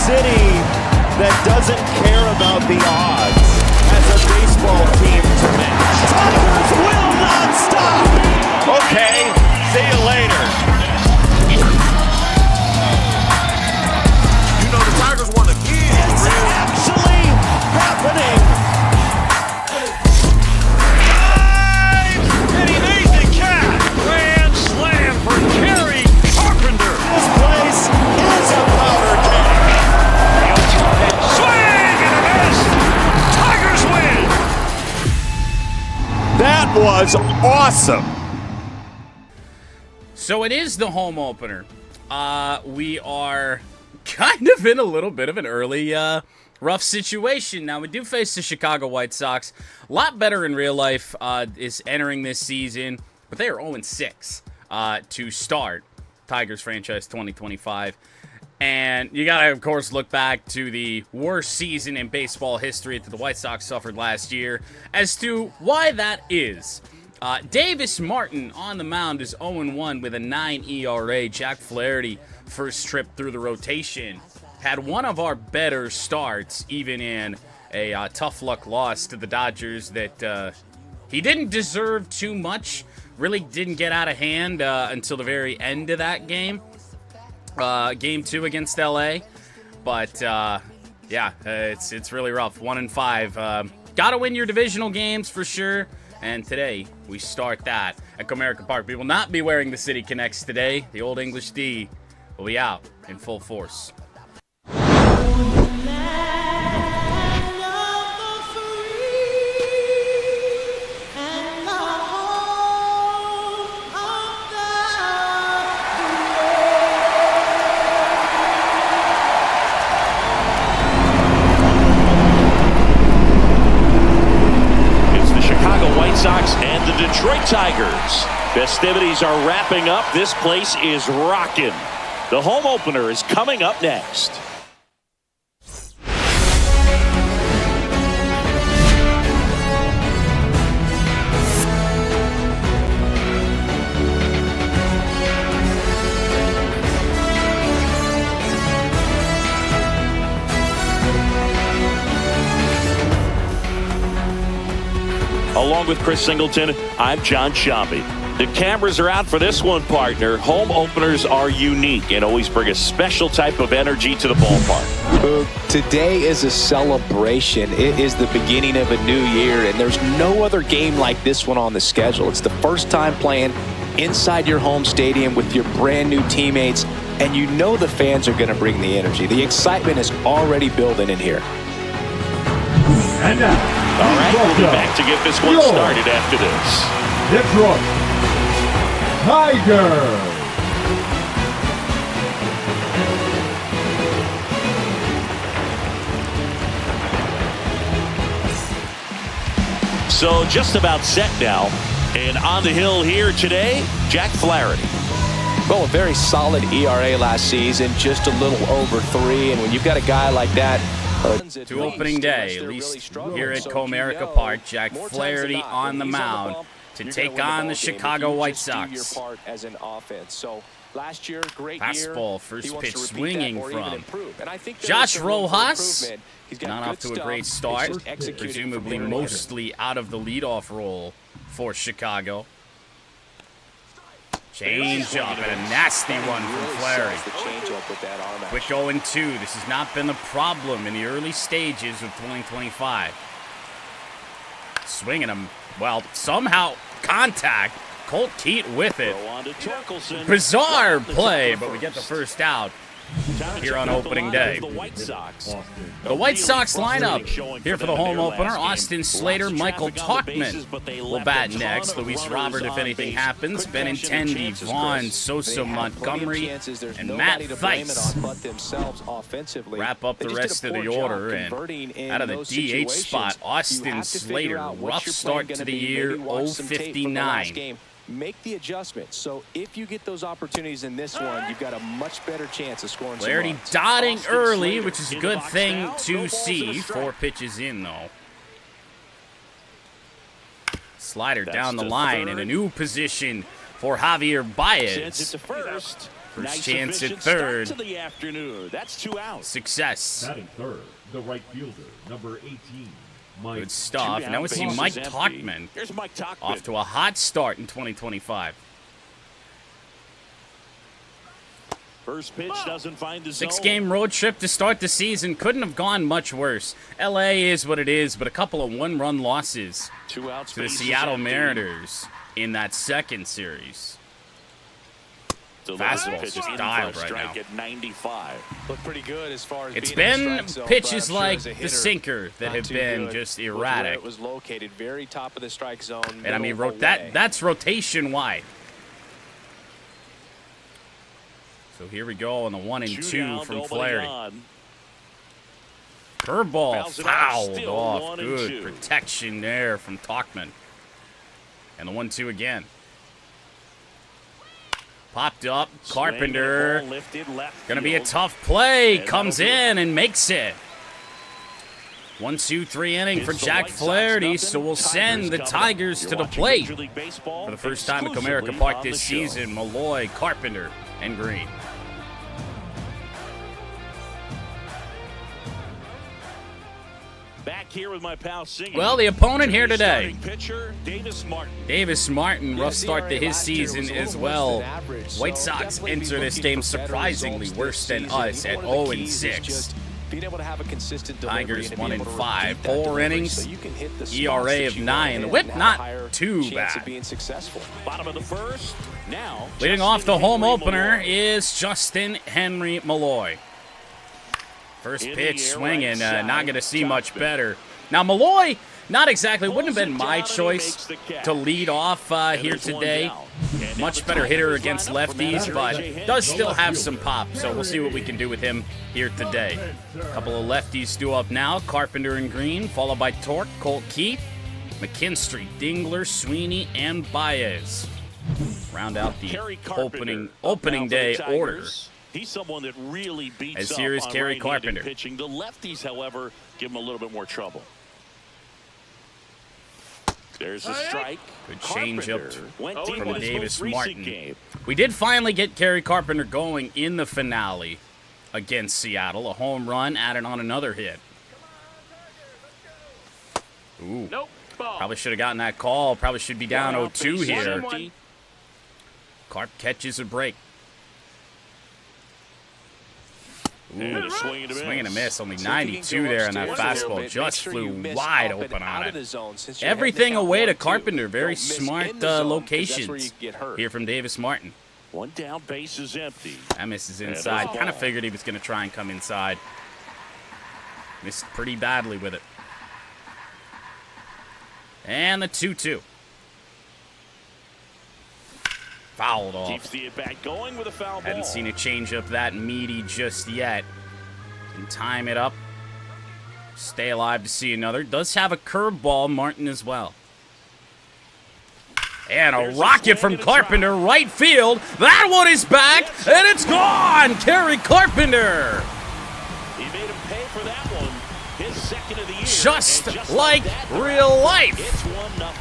city that doesn't care about the odds has a baseball team to match. Tigers will not stop! Okay, see you later. You know the Tigers won again. It's actually happening. And he made the catch. Grand slam for Kerry Carpenter. This place is a powder keg. Swing and a miss. Tigers win. That was awesome. So it is the home opener. We are kind of in a little bit of an early rough situation. Now, we do face the Chicago White Sox. A lot better in real life is entering this season, but they are 0-6 to start Tigers franchise 2025. And you got to, of course, look back to the worst season in baseball history that the White Sox suffered last year as to why that is. Davis Martin on the mound is 0-1 with a 9 ERA. Jack Flaherty, first trip through the rotation, had one of our better starts, even in a tough luck loss to the Dodgers that he didn't deserve too much. Really didn't get out of hand until the very end of that game. Game 2 against LA. But yeah, it's really rough. 1-5. Gotta win your divisional games for sure. And today, we start that at Comerica Park. We will not be wearing the City Connects today. The Old English D will be out in full force. Sox and the Detroit Tigers. Festivities are wrapping up. This place is rocking. The home opener is coming up next. Along with Chris Singleton, I'm John Shambi. The cameras are out for this one, partner. Home openers are unique and always bring a special type of energy to the ballpark. Today is a celebration. It is the beginning of a new year, and there's no other game like this one on the schedule. It's the first time playing inside your home stadium with your brand new teammates, and you know the fans are going to bring the energy. The excitement is already building in here. And now, all right, we'll be back to get this one started after this. Detroit Tigers. So just about set now. And on the hill here today, Jack Flaherty. Well, a very solid ERA last season, just a little over 3. And when you've got a guy like that, to opening day, at least here at Comerica Park, Jack Flaherty on the mound to take on the Chicago White Sox. Fastball, first pitch swinging from Josh Rojas. Not off to a great start, presumably mostly out of the leadoff role for Chicago. Change up and a nasty one from Flaherty. Quick 0-2. This has not been the problem in the early stages of 2025. Swinging him. Well, somehow contact. Colt Keat with it. Bizarre play, but we get the first out here on opening day. The White Sox lineup here for the home opener. Austin Slater, Michael Tauchman will bat next. Luis Robert, if anything happens. Benintendi, Vaughn, Sosa, Montgomery, and Matt Theis wrap up the rest of the order. And out of the DH spot, Austin Slater, rough start to the year, 0-59. Make the adjustment. So if you get those opportunities in this one, you've got a much better chance of scoring. Flaherty dotting early, which is a good thing to see. 4 pitches in, though. Slider down the line in a new position for Javier Baez. Nice chance at efficient start third. to the afternoon. That's 2 outs. Success. Batting third, the right fielder, number 18, Mike. Good stuff. Two Now we down, see bases Mike empty. Tauchman Here's Mike Tauchman. off to a hot start in 2025. First pitch doesn't find the zone. 6-game road trip to start the season. Couldn't have gone much worse. LA is what it is, but a couple of one-run losses 2 outs. to the bases Seattle empty. Mariners in that second series. Delivers Fastball the pitch just in for a dialed right strike now. at 95. Looked pretty good as far as It's being in the been strike zone, pitches but I'm sure like as a the hitter, sinker that not have too been good just with where erratic. it was located, very top of the strike zone. And I mean, middle away. that's rotation wide. So here we go on the 1 and 2 2 down, from nobody Flaherty. on. Curveball Fouls it out, fouled still off. 1 and Good 2. protection there from Tauchman. And the 1-2 again. Popped up. Carpenter. Swing and a ball lifted left Gonna be a field. tough play. And Comes that'll do it. in and makes it. 1, 2, 3 inning for It's the Jack White Sox, Flaherty, nothing. so we'll send the coming up. Tigers You're to the watching plate. Major League Baseball For the first time at Comerica exclusively Park on this the show. season, Malloy, Carpenter, and Green. Back here with my pal Singing. Well, the opponent here Today's today, starting pitcher, Davis Martin. Davis Martin, rough start to his season as well. White Sox definitely be enter this looking game for better surprisingly results worse this than season. us at One of the 0 and keys is 6. just being able to have a consistent delivery Tigers and to 1 be and able to 5, repeat that 4 delivery innings, so you can hit the spots ERA that of you 9. want The and whip have a not higher too chance bad. of being successful. Bottom of the first. Now, Leading Justin off the home Henry opener Malloy. is Justin Henry Malloy. First In the pitch air, swinging, right side, not going to see much Topman. better. Now Malloy, not exactly, wouldn't have been Pulls it my down and he choice makes the catch. to lead off And here there's one today. down. And now Much the better hitter Tigers against line up for lefties, manager but A.J. Hinch. does still have some pop, so we'll see what we can do with him here today. A couple of lefties due up now, Carpenter and Green, followed by Torque, Colt Keith, McKinstry, Dingler, Sweeney, and Baez. Round out the Kerry Carpenter opening up now for day the order. Tigers. He's someone that really beats As up here is on Kerry right-handed Carpenter. pitching. The lefties, however, give him a little bit more trouble. There's a strike. Good change-up Carpenter went deep from in his Davis most recent Martin. game. We did finally get Kerry Carpenter going in the finale against Seattle. A home run added on another hit. Ooh. Nope. Ball. Probably should have gotten that call. Probably should be down 0-2 here. 1-1. Carp catches a break. And a swing and a miss. Swing and a miss. Only So if you can 92 go there, and that upstairs a little fastball bit, just make sure you flew miss wide up and open on out it. of the zone since you're heading Everything to count away to 1-2. Carpenter. Very Don't miss smart in the zone, 'cause that's where locations you get hurt. here from Davis Martin. One down, base is empty. That misses And inside. there's a Kind of ball. figured he was going to try and come inside. Missed pretty badly with it. And the 2-2. Fouled off. Keeps the at-bat going with a foul ball. Hadn't seen a changeup that meaty just yet. Can time it up. Stay alive to see another. Does have a curveball, Martin, as well. And a There's a rocket swing from and a Carpenter, drive. right field. That one is back, and it's gone. Kerry Carpenter. He made him pay for that one. His second of the year. Just And like that, real life. It's 1-0.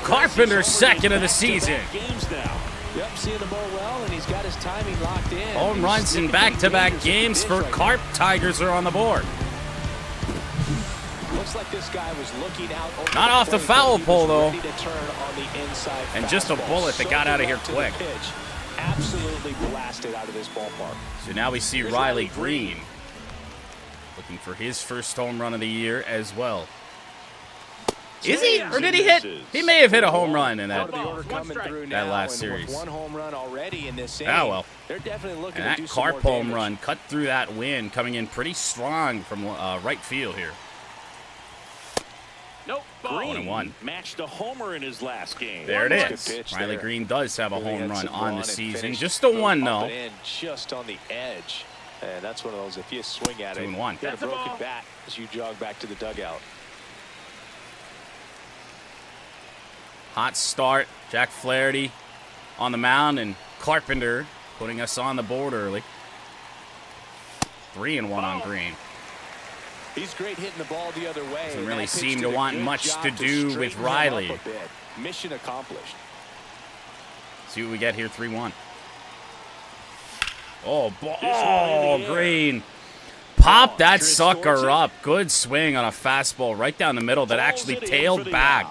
Carpenter's This is one second of the back-to-back season. Games now. Yep, seeing the ball well, and he's got his timing locked in. Home He's runs in sticking to back-to-back the games for right Carp. Tigers are on the board. now. Looks like this guy was looking out over Not off the plate, foul but he pole, was though. ready to turn on the inside And just a fastball. bullet that got out of here So quick. to the pitch, absolutely blasted out of this ballpark. So now we see Here's Riley Riley Green looking for his first home run of the year as well. Is he? Or did he hit? He may have hit a home run in that. Part of the order coming through now, that last and series. with one home run already in this inning, Ah, well. they're definitely looking And to do that some more Carp home damage. run cut through that wind, coming in pretty strong from right field here. Nope. Ball. 1-1. Matched a homer in his last game. There it Good is. pitch Riley there. Green does have a Really home had run some on run the and season. finished Just the one, up though. and in, just on the edge. And that's one of those, if you swing at it, 2-1. you got a That's a broken ball. bat as you jog back to the dugout. Hot start. Jack Flaherty on the mound, and Carpenter putting us on the board early. 3-1 on Green. He's great hitting the ball the other way. Doesn't and really that pitch seem did to a want good much job to do with straighten him Riley. up a bit. Mission accomplished. See what we get here, 3-1. Oh, green. Pop that sucker up. Good swing on a fastball right down the middle that actually tailed back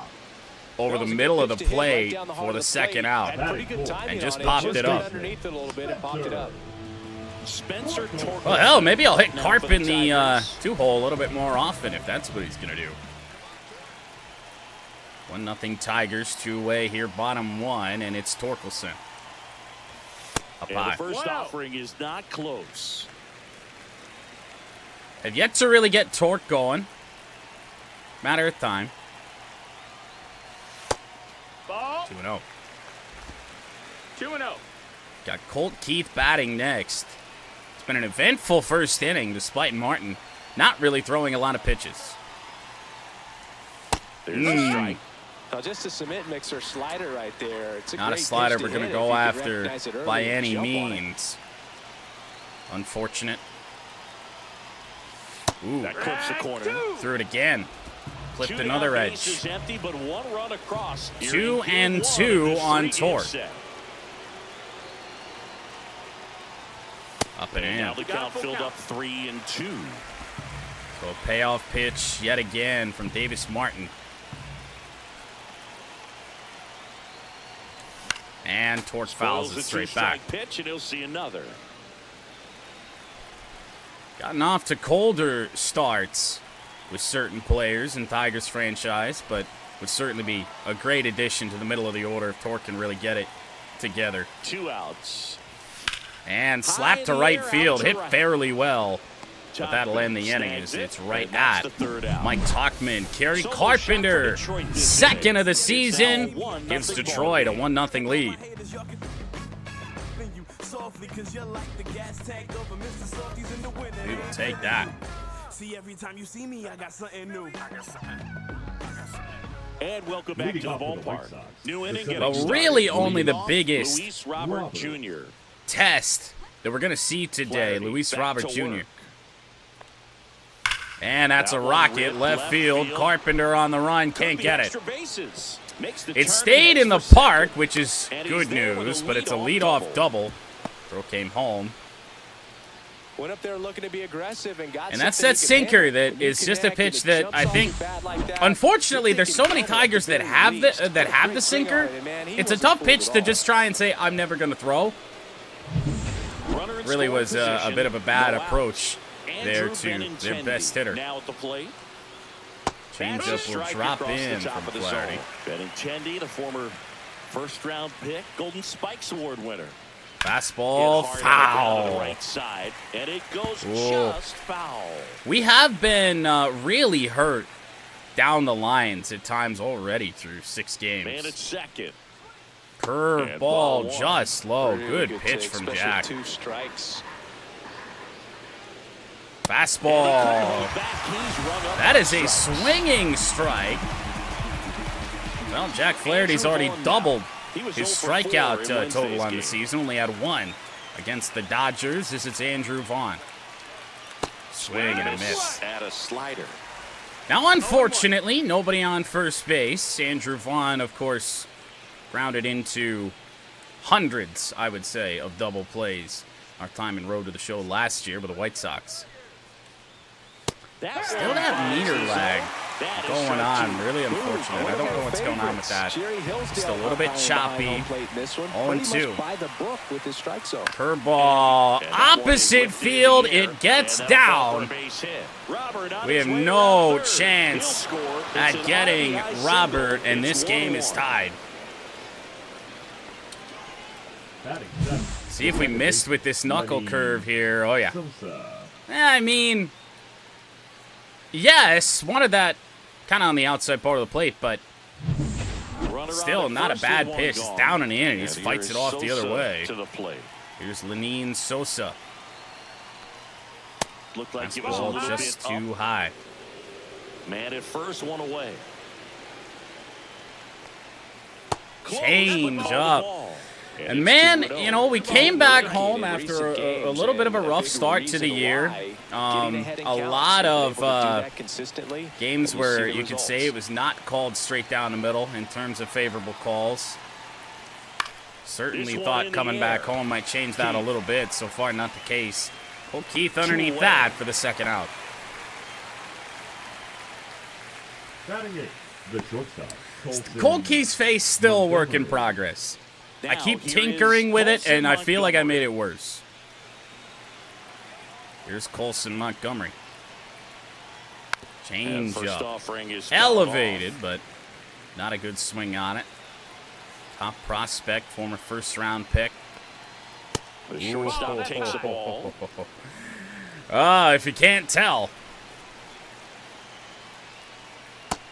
over the middle of the plate for the second out. And just popped it up. Well, hell, maybe I'll hit Carp in the two-hole a little bit more often if that's what he's going to do. 1-0 Tigers, two-way here, bottom one, and it's Torkelson. Up high. The first offering is not close. Have yet to really get Torque going. Matter of time. 2-0. 2-0. Got Colt Keith batting next. It's been an eventful first inning, despite Martin not really throwing a lot of pitches. There's a strike. Now just a cement mixer slider right there. It's Not a slider we're going to go after by any means. Unfortunate. Ooh. That clips the corner. Threw it again. Clipped another edge. Empty, but 1 run across. 2-2 on Torque. Up and in. Now the count filled up 3-2. So a payoff pitch yet again from Davis Martin. And Torque fouls it straight back. Pitch, and he'll see another. Gotten off to colder starts with certain players in Tigers franchise, but would certainly be a great addition to the middle of the order if Torque can really get it together. 2 outs. And slapped to right field, hit fairly well. But that'll end the inning as it's right at Mike Talkman. Kerry Carpenter, second of the season, gives Detroit a 1-0 lead. We will take that. And welcome back to the ballpark. New inning. But really only the biggest Luis Robert Jr. test that we're going to see today, Luis Robert Jr. And that's a rocket, left field. Carpenter on the run, can't get it. It stayed in the park, which is good news, but it's a leadoff double. Throw came home. Went up there looking to be aggressive and got. And that's that sinker that is just a pitch that I think, unfortunately, there's so many Tigers that have the sinker. It's a tough pitch to just try and say, I'm never going to throw. Really was a bit of a bad approach there to their best hitter. Now at the plate. Changeup will drop in from Flaherty. Benintendi, the former first-round pick, Golden Spikes Award winner. Fastball, foul. Right side, and it goes just foul. We have been really hurt down the lines at times already through 6 games. Man at second. Curveball just low. Good pitch from Jack. 2 strikes. Fastball. That is a swinging strike. Well, Jack Flaherty's already doubled his strikeout total on the season. Only had 1 against the Dodgers. This is Andrew Vaughn. Swing and a miss. At a slider. Now, unfortunately, nobody on first base. Andrew Vaughn, of course, grounded into hundreds, I would say, of double plays. Our time in Road to the Show last year with the White Sox. Still that meter lag going on. Really unfortunate. I don't know what's going on with that. Just a little bit choppy. 0-2. Curveball. Opposite field. It gets down. We have no chance at getting Robert, and this game is tied. See if we missed with this knuckle curve here. Oh, yeah. I mean, yes, wanted that kind of on the outside part of the plate, but still not a bad pitch. It's down and in, and he just fights it off the other way. Here's Lenine Sosa. Looked like That's it was a ball little just bit too high. Man at first, 1 away. Change up. And man, you know, we came back home after a little bit of a rough start to the year. A lot of games where you could say it was not called straight down the middle in terms of favorable calls. Certainly thought coming back home might change that a little bit. So far, not the case. Cole Keith underneath that for the second out. Batting eighth, the shortstop. Cole Keith's face still a work in progress. I keep tinkering with it, and I feel like I made it worse. Here's Colson Montgomery. Change up. Elevated, but not a good swing on it. Top prospect, former first-round pick. The shortstop takes the ball. If you can't tell.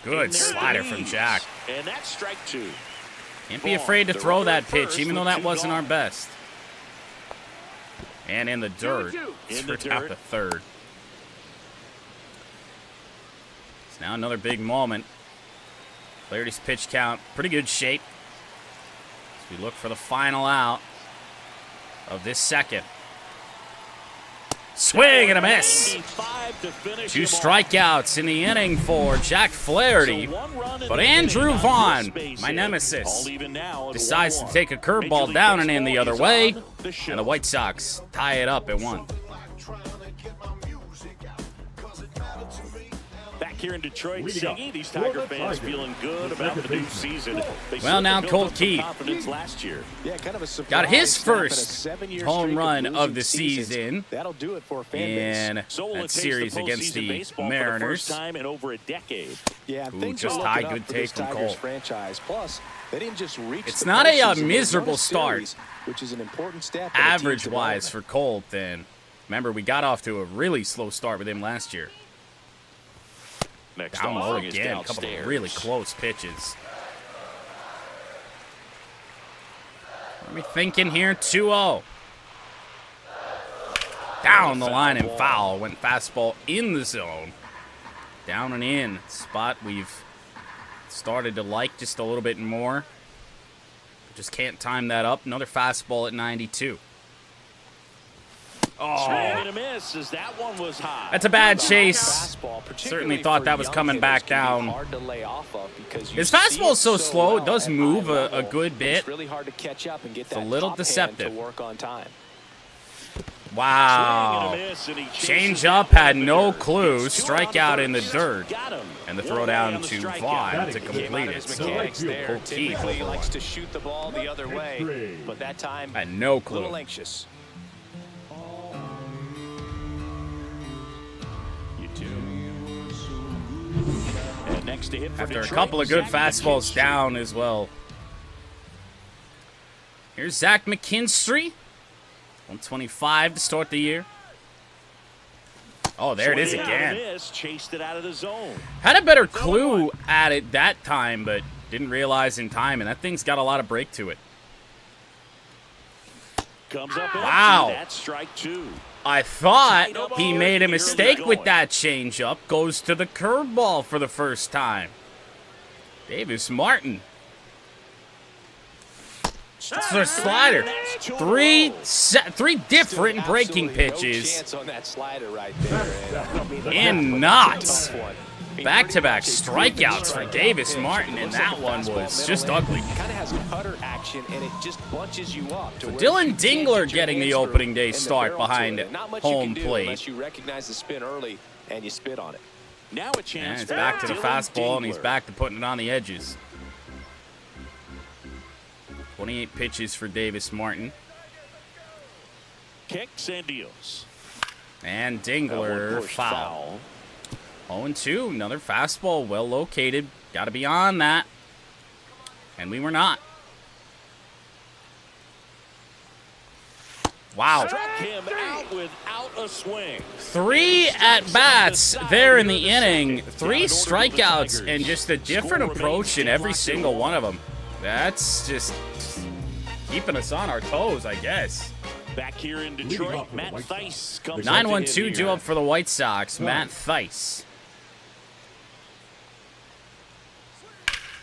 Good slider from Jack. And that's strike 2. Can't be afraid to throw that pitch, even though that wasn't our best. And in the dirt. Turned out the third. It's now another big moment. Flaherty's pitch count, pretty good shape. As we look for the final out of this second. Swing and a miss. 2 strikeouts in the inning for Jack Flaherty. But Andrew Vaughn, my nemesis, decides to take a curveball down and in the other way. And the White Sox tie it up at 1. Back here in Detroit, Siggy, these Tiger fans feeling good about the new season. Well, now Cole Keith last year. got his first home run of the season That'll do it for a fan in base. that series against the Mariners. Time in over a decade. Yeah, Ooh, things just are high, looking good up for take this from Tigers Cole. franchise. Plus, they didn't just reach It's the not a postseason, they won miserable series, start. which is an important step for the team's Average-wise development. for Cole, then. Remember, we got off to a really slow start with him last year. Next Down low offering is again, a couple of downstairs. really close pitches. What are we thinking here? 2-0. Down the line and foul. Went fastball in the zone. Down and in. Spot we've started to like just a little bit more. Just can't time that up. Another fastball at 92. Swing and a miss as that one was high. That's a bad chase. Fastball, Certainly particularly thought for that was young coming hitters, back can be down. hard to lay off of because you His see fastball is so it slow, it well does at move eye a level, good but bit. It's really hard to catch up and get that a little top hand deceptive. to work on time. Wow. Swing and a miss, and he chases Change up, that had one no to dirt. clue. It's 2 on Strikeout in the first. dirt. Got him. And the One throw away down on the to strikeout. Vaughn to Came complete it. His So mechanics there. Cole Keith Typically likes to shoot the ball the other way, Three. but that time had no a little clue. anxious. You too. And next to hit for After a Detroit, couple of good Zach fastballs McKinstry. down as well. Here's Zach McKinstry. 125 to start the year. Oh, there it is Swing and a again. miss, chased it out of the zone. Had a better clue at it that time, but didn't realize in time, and that thing's got a lot of break to it. Comes up empty. Wow. That's strike 2. I thought he made a mistake with that changeup. Goes to the curveball for the first time. Davis Martin. It's a slider. Three different breaking Absolutely pitches No chance on that slider right there. And, I mean, in knots. tough one. Back-to-back strikeouts for Davis Martin, and that one was just ugly. Kind of has cutter action, and it just bunches you up. To where Dylan you can't Dingler get your getting the hands opening through day and the start barrel to behind it. Not much you home can do plate. unless you recognize the spin early and you spit on it. Now a chance And it's for back to the Dylan fastball, and he's Dingler. back to putting it on the edges. 28 pitches for Davis Martin. Kicks and deals. And That one Dingler pushed foul. 0-2, another fastball, well located. Got to be on that. And we were not. Wow. Struck him out without a swing. 3 at-bats there in the inning. 3 strikeouts and just a different approach in every single one of them. That's just keeping us on our toes, I guess. Back here in Detroit, Matt Theis comes 9-1-2 up due up for the White Sox. Matt Theis.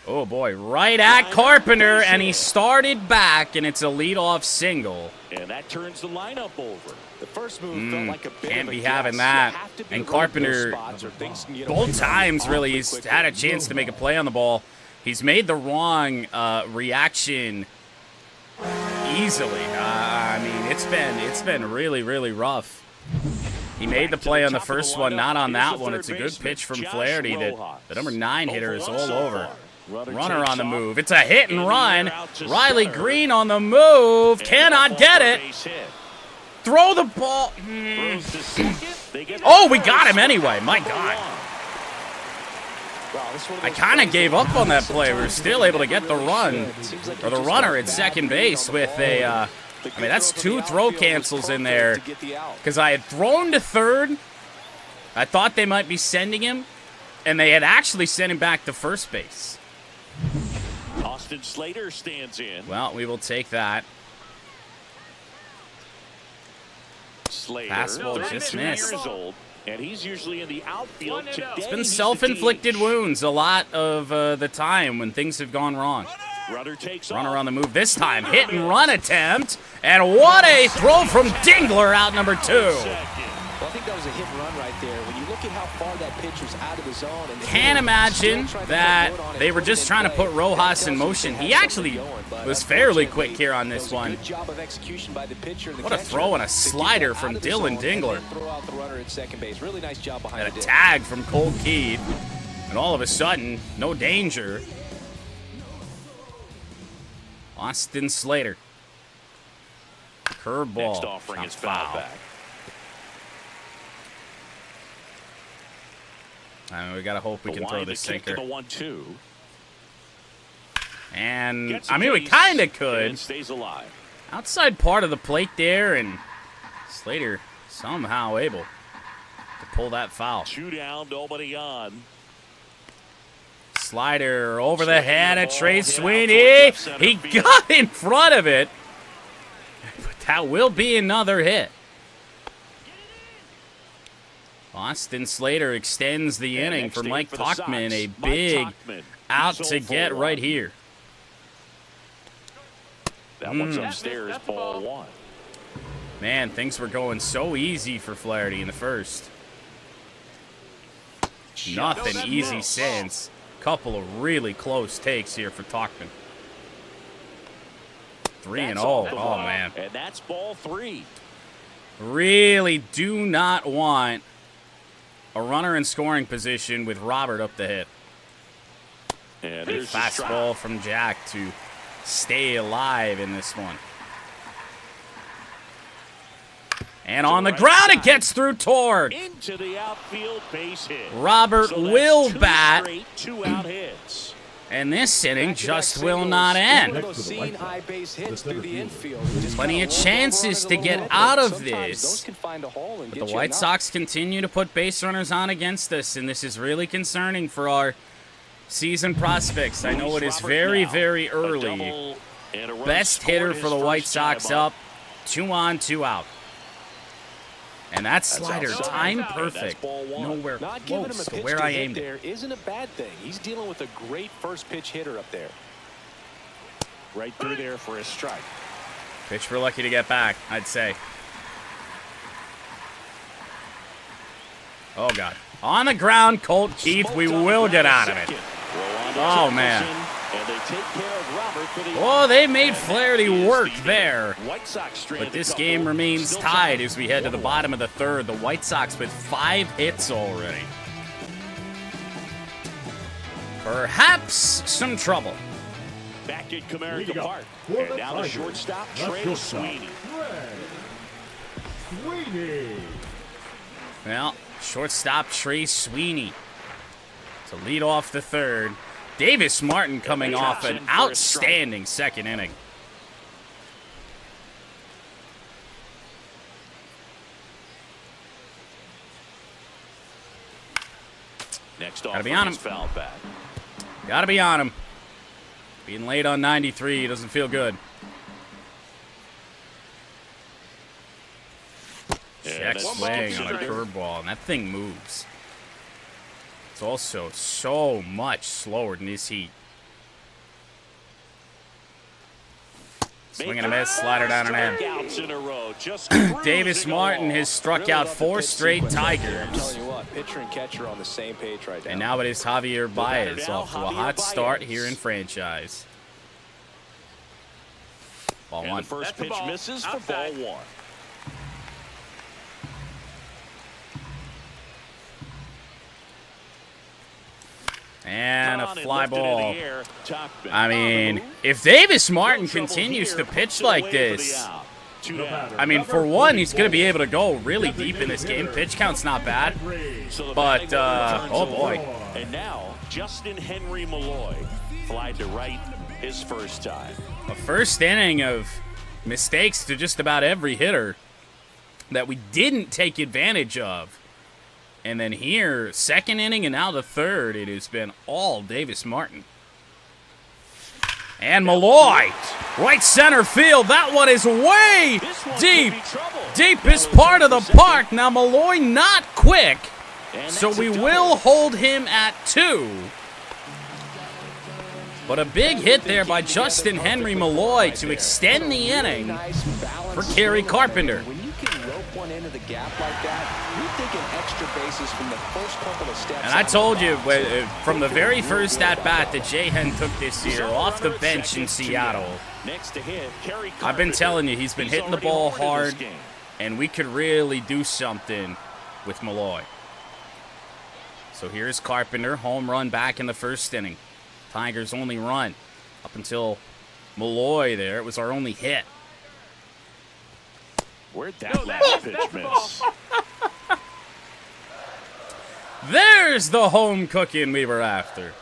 Oh, boy. Right at Carpenter, and he started back, and it's a leadoff single. And that turns the lineup over. The first move felt like a bit can't of a be guess. having You that. have to be And ready for those Carpenter, spots or things can get both away times, really, awfully he's quickly. had a chance to make a play on the ball. He's made the wrong reaction easily. I mean, it's been really, really rough. He made the play on the first one, not on that one. It's a good pitch from Flaherty. The number 9 hitter is all over. Runner on the move. It's a hit and run. Riley Green on the move. Cannot get it. Throw the ball. Oh, we got him anyway. My God. I kind of gave up on that play. We were still able to get the run, or the runner at second base with a, I mean, that's 2 throw cancels in there because I had thrown to third. I thought they might be sending him, and they had actually sent him back to first base. Austin Slater stands in. Well, we will take that. Slater, Fastball just missed. years old, and he's usually in the outfield. Today, It's been self-inflicted wounds a lot of the time when things have gone wrong. Runner on the move this time. Hit and run attempt. And what a throw from Dingler out number 2. Well, I think that was a hit and run right there. When you look at how far that pitch was out of the zone. And Can't imagine that they were just trying to put Rojas in motion. He actually was fairly quick here on this one. What a throw and a slider from Dylan Dingler. And a tag from Cole Keith. And all of a sudden, no danger. Austin Slater. Curveball. Next offering is foul back. I mean, we gotta hope we can throw this sinker. The 1-2. And I mean, we kind of could. Stays alive. Outside part of the plate there, and Slater somehow able to pull that foul. 2 down, nobody on. Slider over the head of Trey Sweeney. He got in front of it. But that will be another hit. Austin Slater extends the inning for Mike Tauchman. A big out to get right here. That one's upstairs, ball 1. Man, things were going so easy for Flaherty in the first. Nothing easy since. Couple of really close takes here for Tauchman. 3-0. Oh, man. And that's ball 3. Really do not want a runner in scoring position with Robert up the hit. And Big fastball from Jack to stay alive in this one. And on the ground, it gets through Torg. Into the outfield, base hit. Robert will bat. 2-out hits. And this inning just will not end. Plenty of chances to get out of this. But the White Sox continue to put base runners on against us, and this is really concerning for our season prospects. I know it is very, very early. Best hitter for the White Sox up. 2 on, 2 out. And that slider, timed perfect. Nowhere close to where I aimed it. There isn't a bad thing. He's dealing with a great first pitch hitter up there. Right through there for a strike. Pitch we're lucky to get back, I'd say. Oh, God. On the ground, Colt Keith. We will get out of it. Oh, man. And they take care of Robert for the Oh, they made Flaherty work there. But this game remains tied as we head to the bottom of the third. The White Sox with 5 hits already. Perhaps some trouble. Back at Comerica Park. And now the shortstop, Trey Sweeney. Well, shortstop Trey Sweeney to lead off the third. Davis Martin coming off an outstanding second inning. Next Gotta be on him. Foul back. Gotta be on him. Being late on 93 doesn't feel good. Check swing on a curveball, and that thing moves. It's also so much slower than this heat. Swing and a miss, slider down and in. Davis Martin has struck out 4 straight Tigers. Pitcher and catcher on the same page right now. And now it is Javier Baez off to a hot start here in franchise. Ball And one. the first That's a pitch ball. misses for Outside. ball one. And a On and fly lifted into ball. the air. Topman. I On the mean, move. if Davis Martin No trouble continues here. to pitch Puts it like away for the this, out. Two The down. batter, I mean, number for one, he's going to be 44. able to go really deep in this game. Pitch count's not bad. So the But, batting order turns oh boy. over. And now, Justin Henry Malloy flied to right his first time. A first inning of mistakes to just about every hitter that we didn't take advantage of. And then here, second inning and now the third, it has been all Davis Martin. And Malloy, right center field. That one is way This one deep. could be trouble. Deepest part of the park. Now Malloy not quick, And so that's a we double. will hold him at 2. But a big hit there by Justin Henry Malloy to extend the inning for Kerry Carpenter. When you can rope one into the gap like that, you're thinking extra bases from the first couple of steps. And I told you from the very first at-bat that Jahan took this year off the bench in Seattle. Next to hit, Kerry I've been Carpenter. telling you, he's been hitting the already ball homered in hard, this game. and we could really do something with Malloy. So here's Carpenter, home run back in the first inning. Tigers' only run up until Malloy there. It was our only hit. Where'd that last pitch miss? There's the home cooking we were after.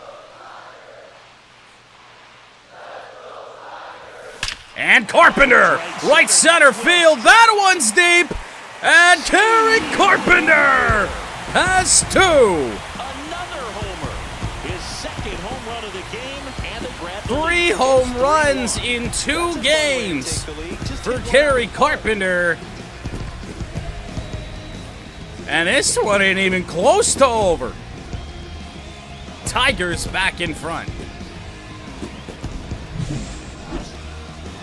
And Carpenter, right center field. That one's deep. And Kerry Carpenter has 2. Another homer. His second home run of the game, and they grab the 3 lead. home runs in 2 games for Kerry Carpenter. And this one ain't even close to over. Tigers back in front.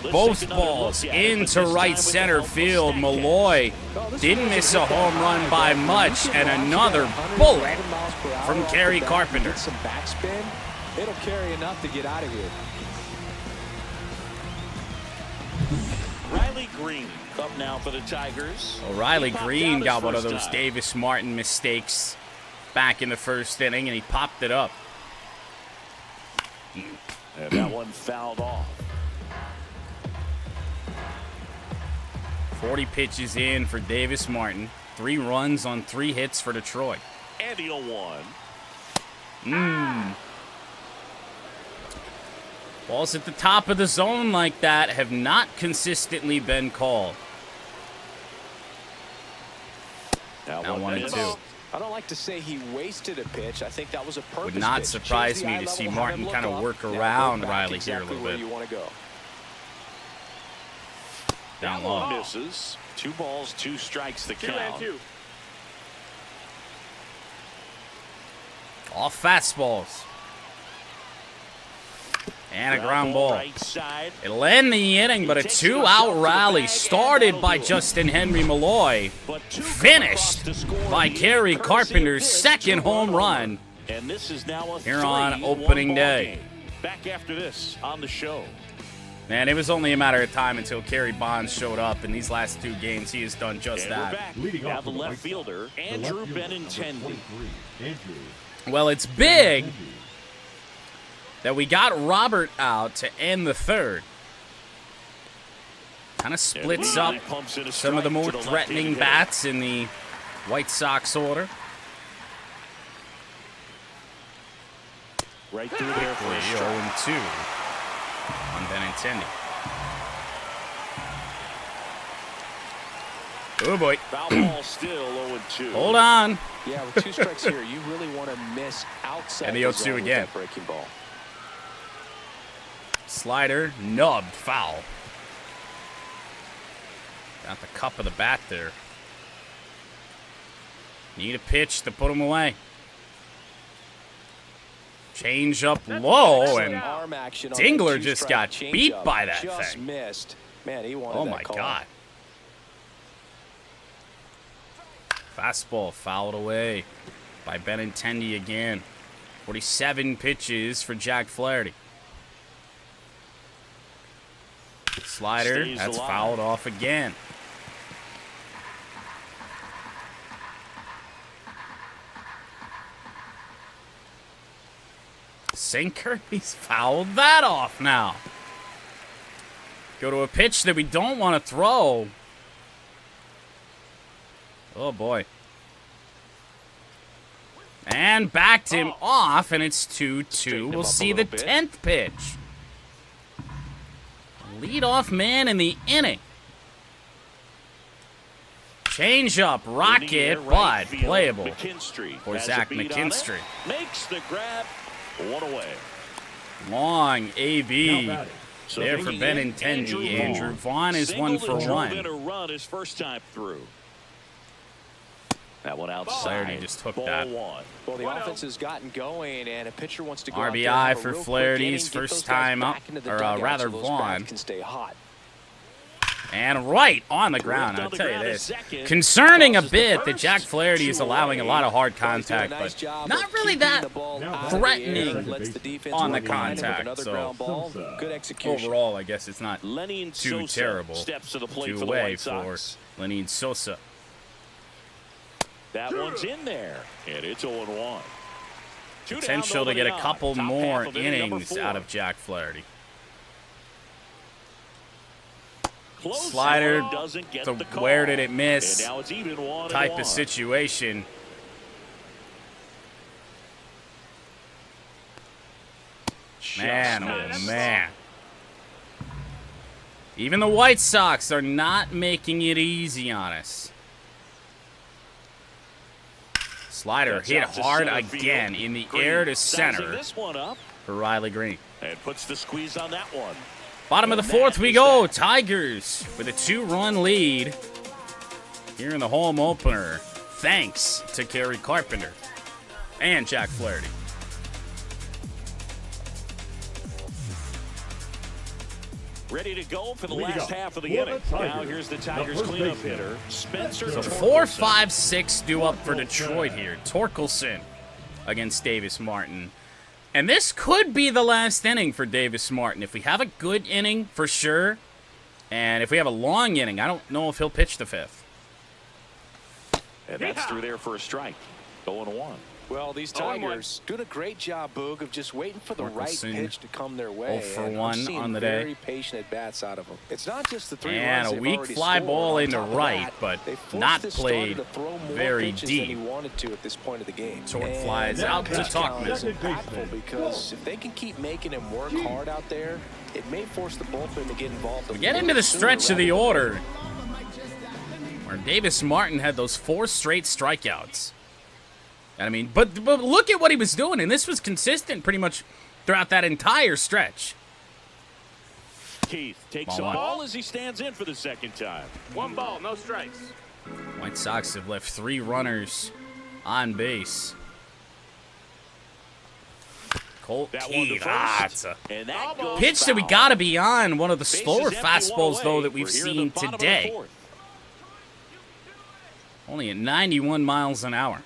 Let's Both take another balls look at it, but into this right time with center the help of field. Statcast. Malloy didn't miss a home run by much, and another bullet from Kerry Carpenter. Get some backspin. It'll carry enough to get out of here. Riley Green up now for the Tigers. O'Reilly He popped Green out got his one of first those time. Davis Martin mistakes back in the first inning, and he popped it up. And that one fouled off. 40 pitches in for Davis Martin. 3 runs on 3 hits for Detroit. And he'll one. Balls at the top of the zone like that have not consistently been called. Now 1 and 2. I don't like to say he wasted a pitch. I think that was a purpose Would not pitch. surprise Change the me eye to see level, have Martin him look kind of up. work Now go around back Riley exactly here a little where bit. you want to go. Down That one low. misses. 2 balls, 2 strikes the 2 count. and 2. All fastballs. And a ground ball. Right side. It'll end the inning, but a 2-out rally started by Justin Henry Malloy, But 2 come finished across to score by the Kerry courtesy of Carpenter's this second 2-run home run. And this is now a Here on 3-1 opening ball day. game. Back after this on the show. And it was only a matter of time until Kerry Bonds showed up. In these last 2 games, he has done just And we're that. back. Leading Now off the for the left White Sox, fielder, the Andrew left fielder, number Benintendi. 23, Andrew Well, it's big Benintendi. that we got Robert out to end the third. Kind of splits And up Riley pumps in a some of the strike more to the threatening left-handed bats in the White Sox order. hitter. Right through there for a strike. 0-2 on Benintendi. Oh boy. Foul ball still 0-2. Hold on. Yeah, with 2 strikes here, you really want to miss outside And the the 0-2 zone with again. that breaking ball. Slider nubbed, foul. Got the cup of the bat there. Need a pitch to put him away. Change up low, Excellent and arm action on Dingler that just 2-strike got changeup. beat by that Just thing. missed. Man, he wanted oh that my call. God. Fastball fouled away by Benintendi again. 47 pitches for Jack Flaherty. Slider, Stays that's alive. fouled off again. Sinker, he's fouled that off now. Go to a pitch that we don't want to throw. Oh, boy. And backed him off, and it's 2-2. We'll see the 10th pitch. Leadoff man in the inning. Change up, rocket, but playable for Zach McKinstry. Makes the grab, one away. Long AB So there for Benintendi. Andrew Vaughn is 1 for 1. A run his first time through. That one outside. Flaherty just took Ball that. one. Well, the offense has gotten going, and a pitcher wants to go out there and RBI have a for real quick Flaherty's inning, get first those guys time up, back into the or dugout rather so those bats Vaughn. can stay hot. And right on the ground, I'll on the tell you ground, a this. second. Concerning a Crosses the bit that first. Jack Flaherty is allowing a lot of hard Well, he's doing a contact, nice but job not of really keeping that the ball out of the threatening air, lets the defense on the work behind him with contact, another so ground ball. Good execution. overall, I guess it's not Lenyn too Sosa terrible. steps to the plate for the Two-way White for Sox. Lenyn Sosa. That one's in there, and it's 0-1. Potential to get a couple more innings out of Jack Flaherty. Slider, doesn't get so the call. where did it miss? And now it's even 1-1. Type of situation. Man, oh man. Even the White Sox are not making it easy on us. Slider That's hit out to hard center field. again in the Green air to sizing center this one up for Riley Green. and puts the squeeze on that one. Bottom of the fourth we go. Tigers with a 2-run lead here in the home opener. Thanks to Kerry Carpenter and Jack Flaherty. Ready to go for the Leading last up half of the for the inning. Tigers, Now here's the the Tigers first cleanup baseman. hitter, Spencer So Torkelson. 4, 5, 6 due up for Detroit here. Torkelson against Davis Martin. And this could be the last inning for Davis Martin. If we have a good inning, for sure. And if we have a long inning, I don't know if he'll pitch the 5th. And that's through there for a strike. 0-1. Well, these Tigers doing a great job, Boog, of just waiting for the right Torkelson, pitch to come their way. 0 for and I'm 1 seeing on the day. very patient at bats out of them. It's not just the 3 And runs a they've weak already fly scored. ball On into top of right, that, but they forced not this starter played to throw more very pitches deep. than he wanted to at this point of the game. Tort And flies that out to pitch count is Tuckman. impactful because if they can keep making him work hard out there, it may force the bullpen to get involved. We get into the stretch of the order where Davis Martin had those 4 straight strikeouts. And I mean, but look at what he was doing, and this was consistent pretty much throughout that entire stretch. Keith takes Ball a one. ball as he stands in for the second time. 1 ball, no strikes. White Sox have left 3 runners on base. Colt That one to Keith, first. it's a And that goes pitch that we foul. got to be on. One of the Bases slower empty, one fastballs, though, away. that we've We're here in seen the bottom of the today. fourth. Only at 91 miles an hour.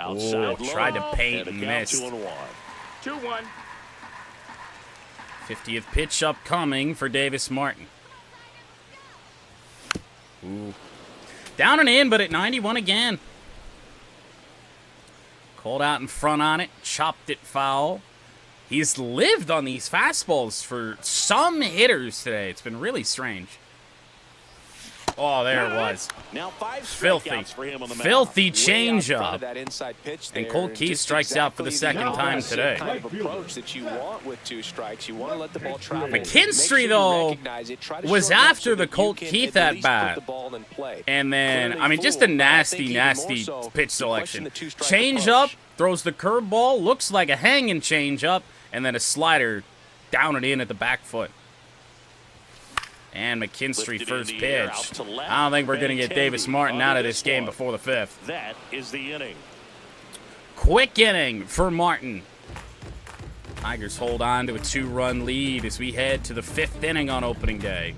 Outside Oh, tried to low, paint and and a count missed. 2-1. 2-1. 50th pitch upcoming for Davis Martin. Ooh. Down and in, but at 91 again. Called out in front on it, chopped it foul. He's lived on these fastballs for some hitters today. It's been really strange. Oh, there it was. Now 5 Filthy. strikeouts for him on the mound. Filthy Way out front changeup. of that inside pitch And there, Colt Keith just strikes out for the exactly second time today. kind of approach that you want with 2 strikes. You want to let the ball travel. McKinstry, Make sure you though, recognize it, try to was shorten up after so the that you Colt can Keith at at least bat. put the ball in play. And then, Clearly I mean, just a fooled, but I nasty, think even more nasty so, pitch you question selection. the two-strike Change approach. up, throws the curveball, looks like a hanging change up, and then a slider down and in at the back foot. And McKinstry Lifted in first the air, pitch. out to left. I don't think we're going to get Benintendi Davis Martin out of onto this game one. before the 5th. That is the inning. Quick inning for Martin. Tigers hold on to a 2-run lead as we head to the 5th inning on opening day.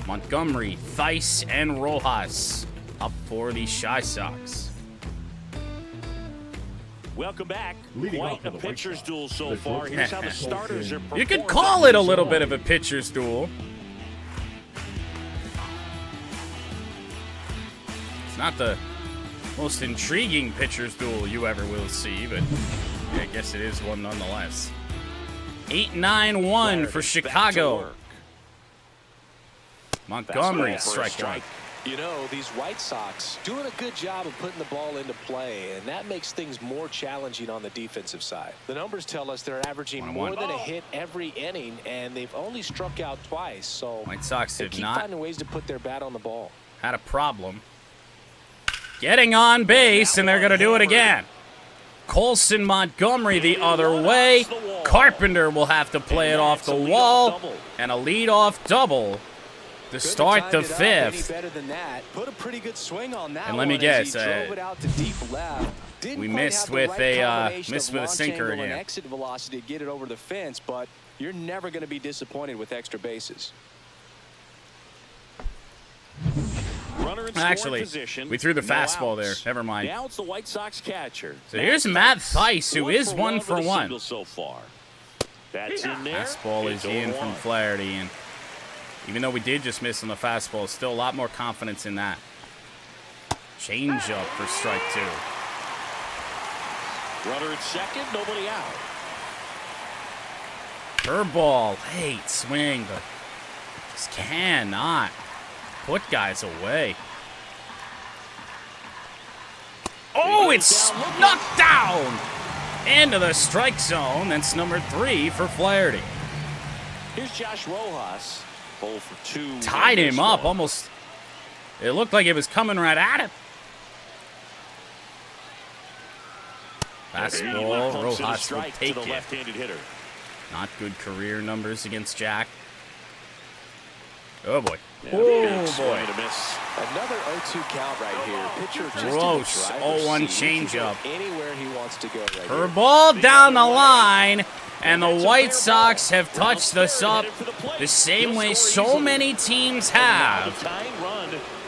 Montgomery, Theis, and Rojas up for the Shy Sox. Welcome back. Leading Quite off for a the White pitcher's Sox, duel so the far. Here's how the starters are performing. You could call it a little bit of a pitcher's duel. It's not the most intriguing pitcher's duel you ever will see, but yeah, I guess it is one nonetheless. 8-9-1 for Chicago. Montgomery strike one. You know, these White Sox doing a good job of putting the ball into play, and that makes things more challenging on the defensive side. The numbers tell us they're averaging more than a hit every inning, and they've only struck out twice. So White Sox they have keep not finding ways to put their bat on the ball. had a problem getting on base, and they're going to do it again. Colson Montgomery the other way. Carpenter will have to play it off the wall, and a leadoff double to start the fifth. Better than that. Put a pretty good swing on that. And let me guess, drove it out to deep left. we missed with a sinker again. Exit velocity to get it over the fence, but you're never going to be disappointed with extra bases. Actually, we threw the fastball there. Never mind. Now it's the White Sox catcher. So here's Matt Theis, who is 1 for 1. So far. That's in there. Fastball is in from Flaherty, and even though we did just miss on the fastball, still a lot more confidence in that. Change up for strike 2. Runner at second, nobody out. Curveball, late swing, but just cannot put guys away. Oh, it's snuck down into the strike zone. That's number 3 for Flaherty. Here's Josh Rojas. 0 for 2. Tied him up almost. It looked like it was coming right at him. Fastball, Rojas will take it. Left-handed hitter. Not good career numbers against Jack. Oh boy. Oh boy. Another 0-2 count right here. Pitcher just Gross. 0-1 changeup. Anywhere he wants to go right Her ball down the line, and the White Sox have touched this up the same way so many teams have.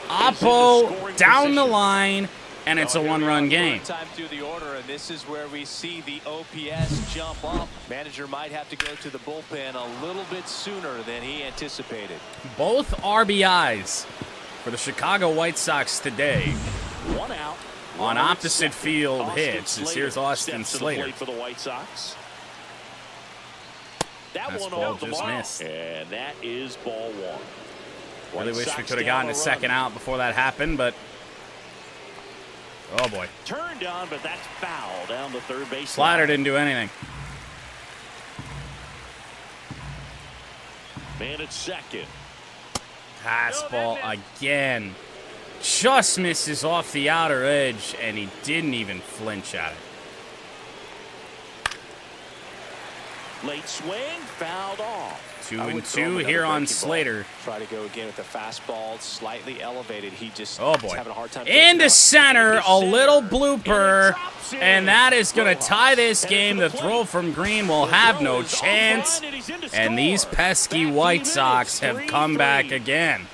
Oppo down the line, and it's a 1-run game. Time through the order, and this is where we see the OPS jump up. Manager might have to go to the bullpen a little bit sooner than he anticipated. Both RBIs for the Chicago White Sox today. 1 out. On opposite field hits. Here's Austin Slater. For the White Sox. That one Fastball off the just mark. missed. And that is ball 1. Really wish we could have gotten a second out before that happened, but oh boy. Turned on, but that's foul down the third base. Slider didn't do anything. Man at second. Fastball again. Just misses off the outer edge, and he didn't even flinch at it. Late swing, fouled off. 2-2 here on Slater. Try to go again with the fastball, slightly elevated. He just oh boy. having a hard time. Into center, a little blooper, and that is going to tie this game. The throw from Green will have no chance, and these pesky White Sox have come back again.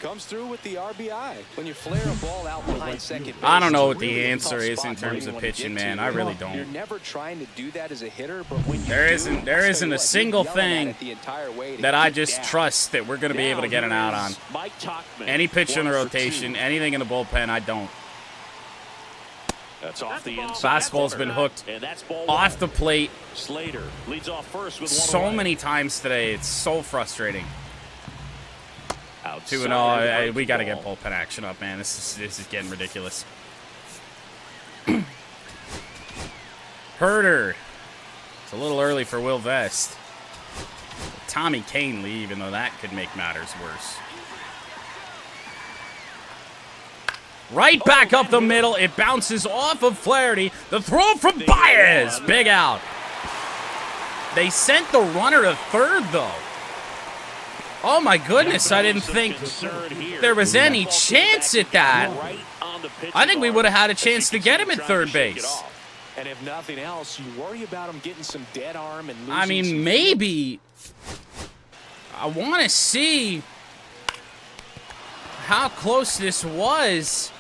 Comes through with the RBI. When you flare a ball out behind second base, I don't know what the answer is in terms of pitching, man. I really don't. You're never trying to do that as a hitter, but when you there isn't a single thing that I just trust that we're going to be able to get an out on. Any pitcher in the rotation, anything in the bullpen, I don't. That's off the inside. Fastball's been hooked off the plate Slater leads off first with so many times today. It's so frustrating. 2-0. We got to get bullpen action up, man. This is getting ridiculous. Herder. It's a little early for Will Vest. Tommy Kane leave, even though that could make matters worse. Right back up the middle. It bounces off of Flaherty. The throw from Baez. Big out. They sent the runner to third, though. Oh, my goodness. I didn't think there was any chance at that. I think we would have had a chance to get him at third base. And if nothing else, you worry about him getting some dead arm and losing. I mean, maybe. I want to see how close this was.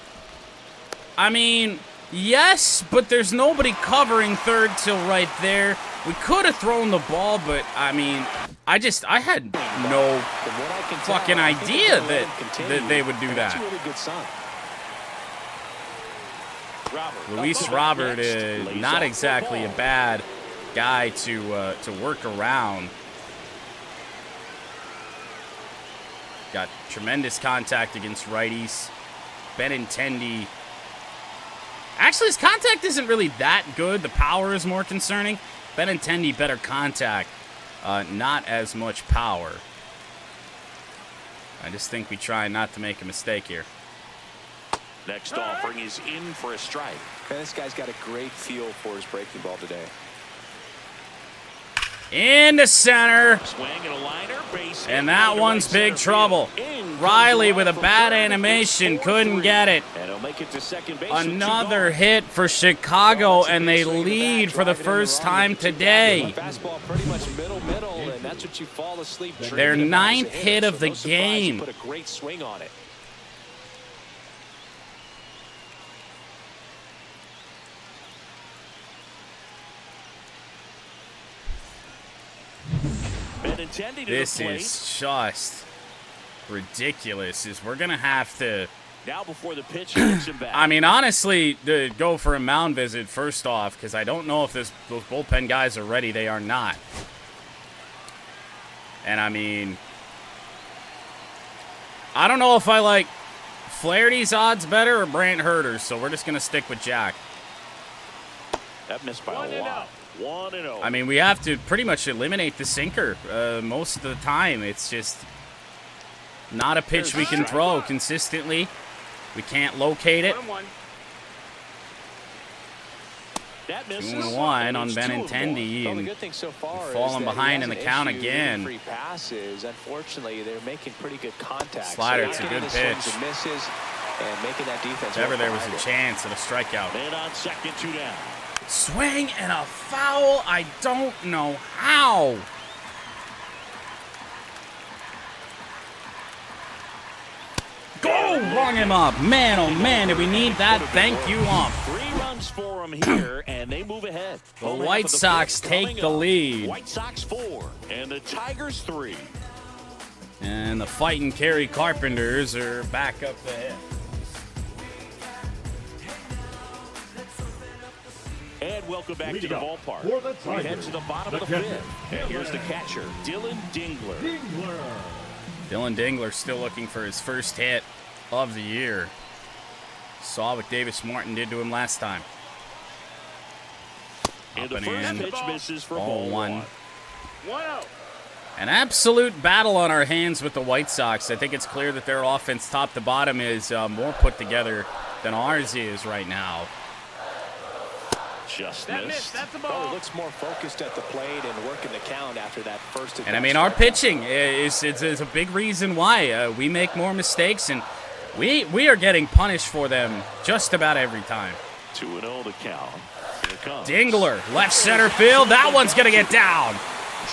I mean, Yes, but there's nobody covering third till right there. We could have thrown the ball, but I mean, I had no fucking idea that they would do that. Luis Robert is not exactly a bad guy to work around. Got tremendous contact against righties. Benintendi. Actually, his contact isn't really that good. The power is more concerning. Benintendi, better contact. Not as much power. I just think we try not to make a mistake here. Next offering is in for a strike. Man, this guy's got a great feel for his breaking ball today. In the center. Swing and a liner, base hit. And that one's big trouble. Riley with a bad animation couldn't get it. And he'll make it to second base. Another hit for Chicago, and they lead for the first time today. Fastball pretty much middle, and that's what you fall asleep. Their 9th hit of the game. Put a great swing on it. This is just ridiculous. We're going to have to... Now before the pitch, him back. I mean, honestly, to go for a mound visit first off, because I don't know if those bullpen guys are ready. They are not. And I mean, I don't know if I like Flaherty's odds better or Brant Herter's, so we're just going to stick with Jack. That missed by a lot. 1-0. I mean, we have to pretty much eliminate the sinker most of the time. It's just not a pitch we can throw consistently. We can't locate it. 2-1 on Benintendi, and falling behind in the count again. Free passes. Unfortunately, they're making pretty good contact. Slider, it's a good pitch. Misses and making that defense. If ever there was a chance at a strikeout. And on second, 2 down. Swing and a foul. I don't know how. Go! Rung him up. Man, oh man, did we need that? Thank you, ump. 3 runs for him here, and they move ahead. The White Sox take the lead. White Sox 4, and the Tigers 3. And the fighting Kerry Carpenters are back up the hill. And welcome back to the ballpark. For We head to the bottom of the 5th. And here's the catcher, Dylan Dingler. Dylan Dingler still looking for his first hit of the year. Saw what Davis Martin did to him last time. And the Up first and in. pitch misses for Ball one. 1-0. An absolute battle on our hands with the White Sox. I think it's clear that their offense top to bottom is more put together than ours is right now. Just That missed. That's a Oh, ball. he looks more focused at the plate and working the count after that first. And I mean, our pitching is a big reason why we make more mistakes, and we are getting punished for them just about every time. 2-0 to count. Here it comes. Dingler, left center field. That one's going to get down.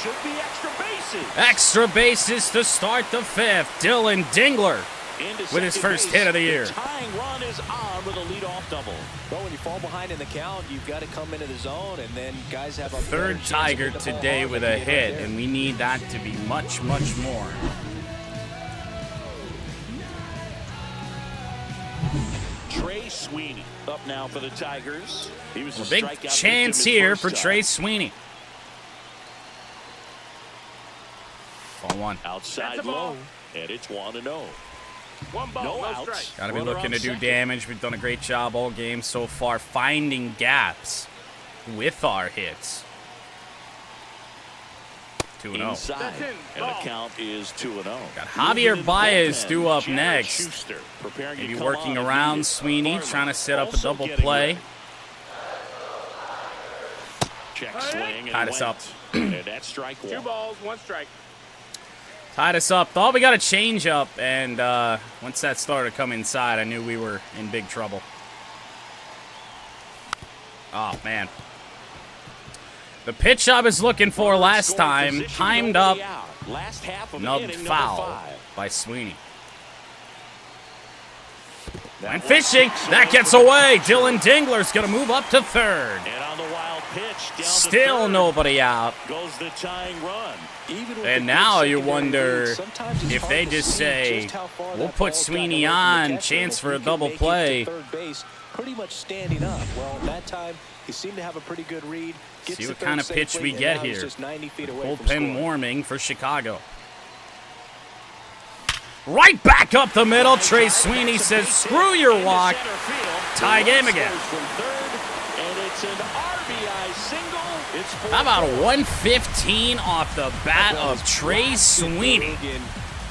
Should be extra bases. Extra bases to start the 5th. Dylan Dingler Into with his second first base. hit of the year. The tying run is on with a leadoff double. But when you fall behind in the count, you've got to come into the zone, and then guys have a Third Tiger today with a hit, and we need that to be much, much more. Trey Sweeney up now for the Tigers. He was A big chance here for Trey Sweeney. Ball one. Outside That's a ball. low, and it's 1-0. 1 ball, No no outs. strike. Got to be Runner looking on to do second. damage. We've done a great job all game so far finding gaps with our hits. 2-0. Inside, That's in. and the Ball. count is 2-0. Got Javier Baez due up Jared next. Schuster preparing Maybe to come working on around immediately. Sweeney, Farmer trying to set up a also double getting play. ready. Check swing and Tied us up. and that's strike 2 one. balls, 1 strike. Tied us up. Thought we got a change up, and once that started to come inside, I knew we were in big trouble. Oh, man. The pitch I was looking for last Scoring time, position, timed up, nobody out. Last half of nubbed inning number foul 5. by Sweeney. And fishing. That gets away. Dylan Dingler's going to move up to third. And on the wild pitch, down Still to third, nobody out. goes the tying run. And now you wonder if they just say, we'll put Sweeney on, chance for a double play. Pretty much standing up. Well, that time he seemed to have a pretty good read. See what kind of pitch we get here. Bullpen warming for Chicago. Right back up the middle. Trey Sweeney says, screw your walk. Tie game again. How about a 115 off the bat of Trey Sweeney?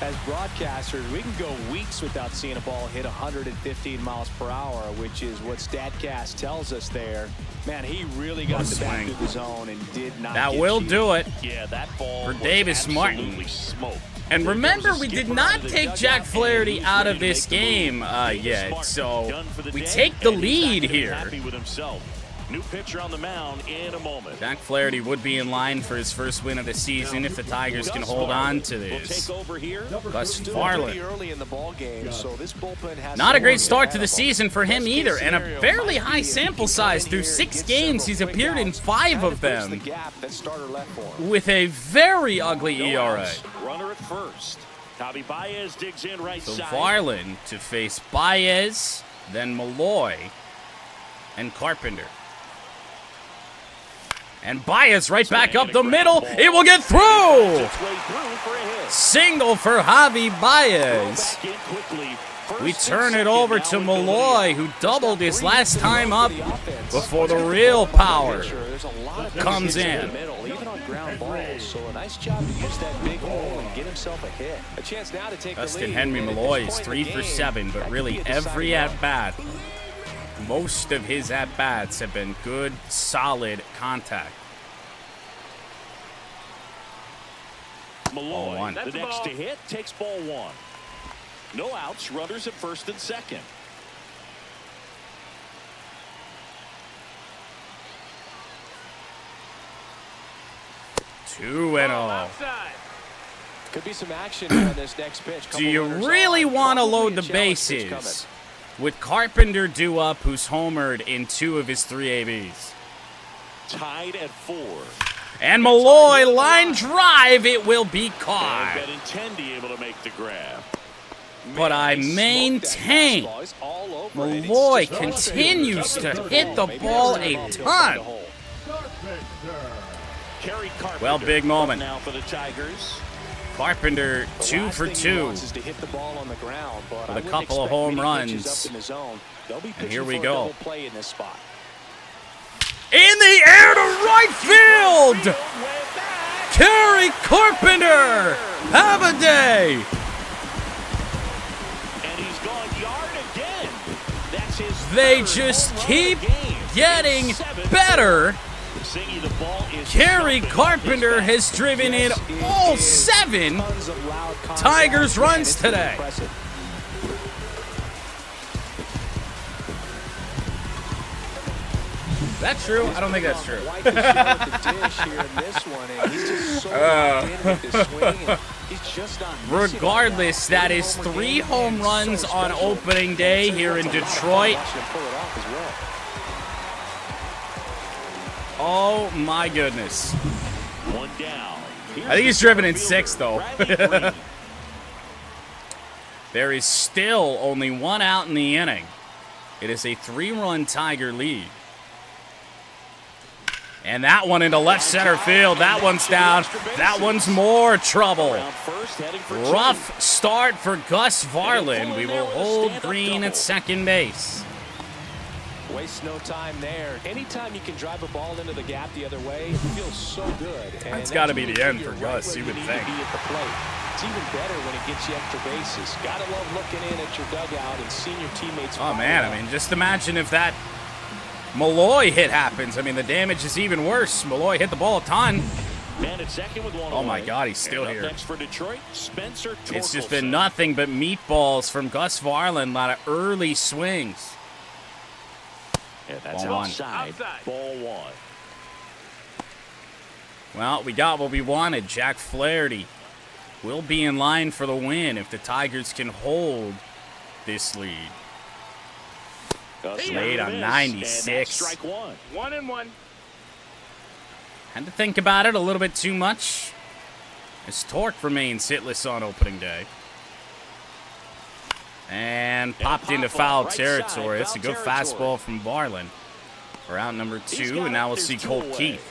As broadcasters, we can go weeks without seeing a ball hit 115 miles per hour, which is what StatCast tells us there. Man, he really got the bat through the zone and did not. That will do it. Yeah, that ball for Davis Martin. Smoked. And remember, we did not take Jack Flaherty out of this game yet, so we take the lead here. New pitcher on the mound in a moment. Jack Flaherty would be in line for his first win of the season if the Tigers can hold on to this. Gus Farland. Not a great start to the season for him either, and a fairly high sample size. Through 6 games, he's appeared in 5 of them with a very ugly ERA. Runner at first. Javi Baez digs in right So side. Farland to face Baez, then Malloy, and Carpenter. And Baez right back up the middle. It will get through. Single for Javi Baez. We turn it over to Malloy, who doubled his last time up before the real power comes in. Dustin Henry Malloy is 3 for 7, but really every at-bat, most of his at-bats have been good, solid contact. Malloy, the next to hit, takes ball 1. No outs, runners at first and second. Two and all. Could be some action on this next pitch. Do you really want to load the bases with Carpenter due up, who's homered in 2 of his 3 ABs? Tied at 4. And Malloy, line drive, it will be caught. Benintendi able to make the grab. But I maintain Malloy continues to hit the ball a ton. Well, big moment. Now for the Tigers. Carpenter 2 for 2 with a couple of home runs. And here we go. In the air to right field! Kerry Carpenter! Have a day! And he's gone yard again. That's his They just keep getting better. Kerry Carpenter has driven in all 7 Tigers runs today. Is that true? I don't think that's true. Regardless, that is 3 home runs on opening day here in Detroit. Oh my goodness. One down. I think he's driven in 6 though. There is still only 1 out in the inning. It is a 3-run Tiger lead. And that one into left center field. That one's down. That one's more trouble. Rough start for Gus Farland. We will hold Green at second base. Waste no time there. Anytime you can drive a ball into the gap the other way, it feels so good. That's got to be the end for Gus, you would think. It's even better when it gets you extra bases. Gotta love looking in at your dugout and seeing your teammates. Oh man, I mean, just imagine if that Malloy hit happens. I mean, the damage is even worse. Malloy hit the ball a ton. Oh my God, he's still here. It's just been nothing but meatballs from Gus Farland. A lot of early swings. Yeah, that's Ball outside. Ball 1. Well, we got what we wanted. Jack Flaherty will be in line for the win if the Tigers can hold this lead. Late on 96. Strike one. 1-1. Had to think about it a little bit too much. His torque remains hitless on opening day. And popped into foul territory. That's a good fastball from Varlin. For out number 2, and now we'll see Colt Keith.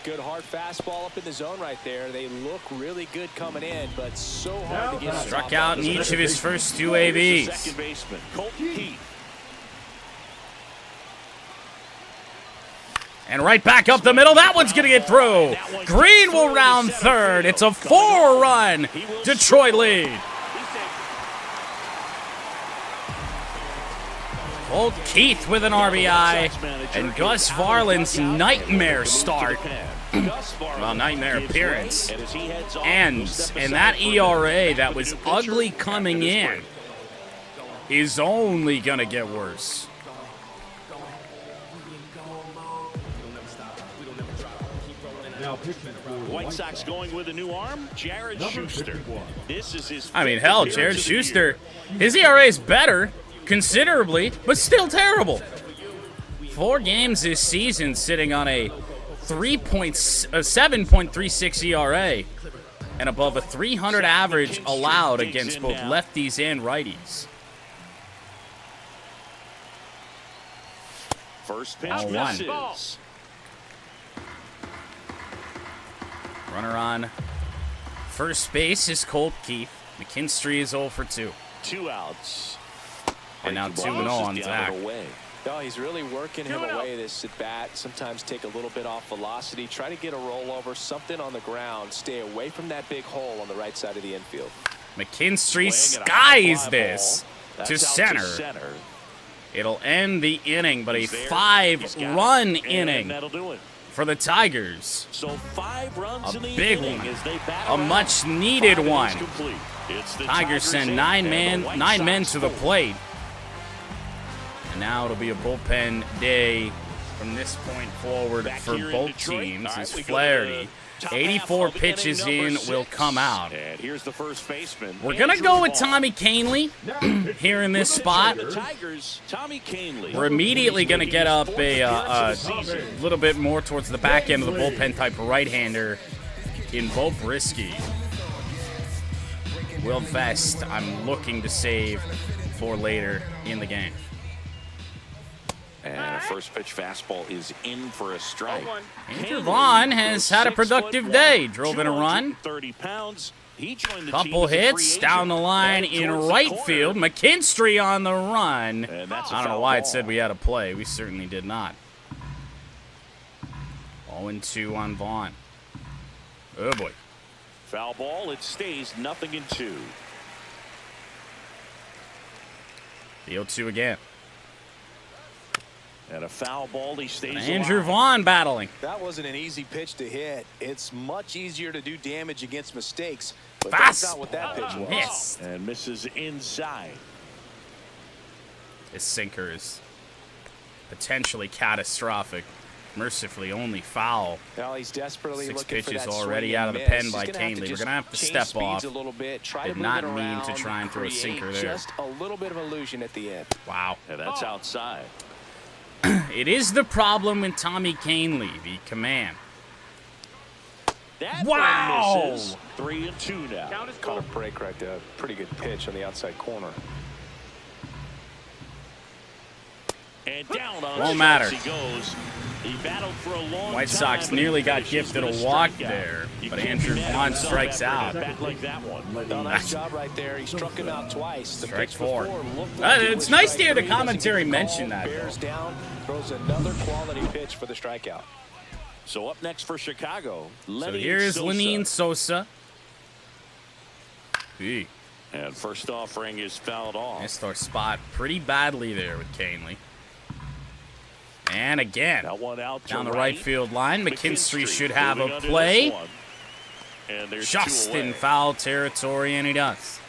Good hard fastball up in the zone right there. They look really good coming in, but so hard to get on Struck top out of in it. each of his first 2 ABs. Second baseman, Colt Keith. And right back up the middle. That one's going to get through. Green will round third. It's a 4-run Detroit lead. Colt Keith with an RBI. And Gus Varlin's nightmare start. Well, nightmare appearance ends. And that ERA that was ugly coming in is only going to get worse. Now pitching for White Sox going with a new arm, Jared Schuster. This is his. I mean, hell, Jared Schuster, his ERA is better, considerably, but still terrible. 4 games this season sitting on a 7.36 ERA and above a 300 average allowed against both lefties and righties. First pitch 0-1. misses. Runner on first base is Colt Keith. McKinstry is 0 for 2. 2 outs. And now 2-0 on Zach. No, he's really working him away this at bat. Sometimes take a little bit off velocity. Try to get a rollover, something on the ground. Stay away from that big hole on the right side of the infield. McKinstry skies this to center. It'll end the inning, but a 5-run inning That'll do it. for the Tigers. So 5 runs A in the big inning one. as they bat A around. much needed 5 one. innings complete. It's the Tigers send in 9 and the White men Sox to the 4. plate. And now it'll be a bullpen day from this point forward Back for here in both Detroit. teams. All right, As we go to Flaherty, the top 84 half of pitches inning in, number will 6. come out. And here's the first baseman. We're going to Andrew go with Vaughn. Tommy Kahnle here in this spot. The Tigers, Tommy Kahnle. We're immediately going to get up a little bit more towards the back end of the bullpen type right-hander in Bo Brisky. Will Vest, I'm looking to save for later in the game. And a first pitch fastball is in for a strike. Andrew Vaughn has had a productive day. Drove in a run. 30 pounds. He joined the Couple team as a hits free down the agent. line And in towards the right corner. field. McKinstry on the run. And that's a I don't know foul why it ball. said we had a play. We certainly did not. 0-2 on Vaughn. Oh boy. Foul ball. It stays 0-2. The 0-2 again. And a foul ball. He stays Andrew alive. Vaughn battling. That wasn't an easy pitch to hit. It's much easier to do damage against mistakes, but that's Fast. not what that pitch was. Miss. And misses inside. His sinker is potentially catastrophic. Mercifully only foul. Well, he's desperately 6 looking for pitches that already swing out and of the miss. pen He's by gonna have Kahnle. We're just going to have to change step speeds off. a little bit. Try Did to move not it mean to around, try and throw a create sinker there. Just a little bit of illusion at the end. Wow. And that's outside. It is the problem with Tommy Kahnle, the command. That Wow. one misses. 3-2 now. Count is Caught a called. break right there. Pretty good pitch on the outside corner. And down on Won't strikes matter. he goes. He battled for a long White time, Sox but he nearly got finishes gifted with a walk strikeout. there, You but can't Andrew be mad Vaughn at himself strikes after out. a bat like that one. Well, nice job right there. He struck him out twice. The Strike pitch 4. before looked like it It's was nice to strike hear the 3. Doesn't commentary get the mention call, that, Bears though. down, throws another quality pitch for the strikeout. So up next for Chicago, So Lenny here's Sosa. Lenine Sosa. Gee, And first offering is fouled off. missed our spot pretty badly there with Kahnle. And again, That one out to down the right field line. McKinstry should have moving a under play. this one. And there's Just 2 in away. foul territory, and he does.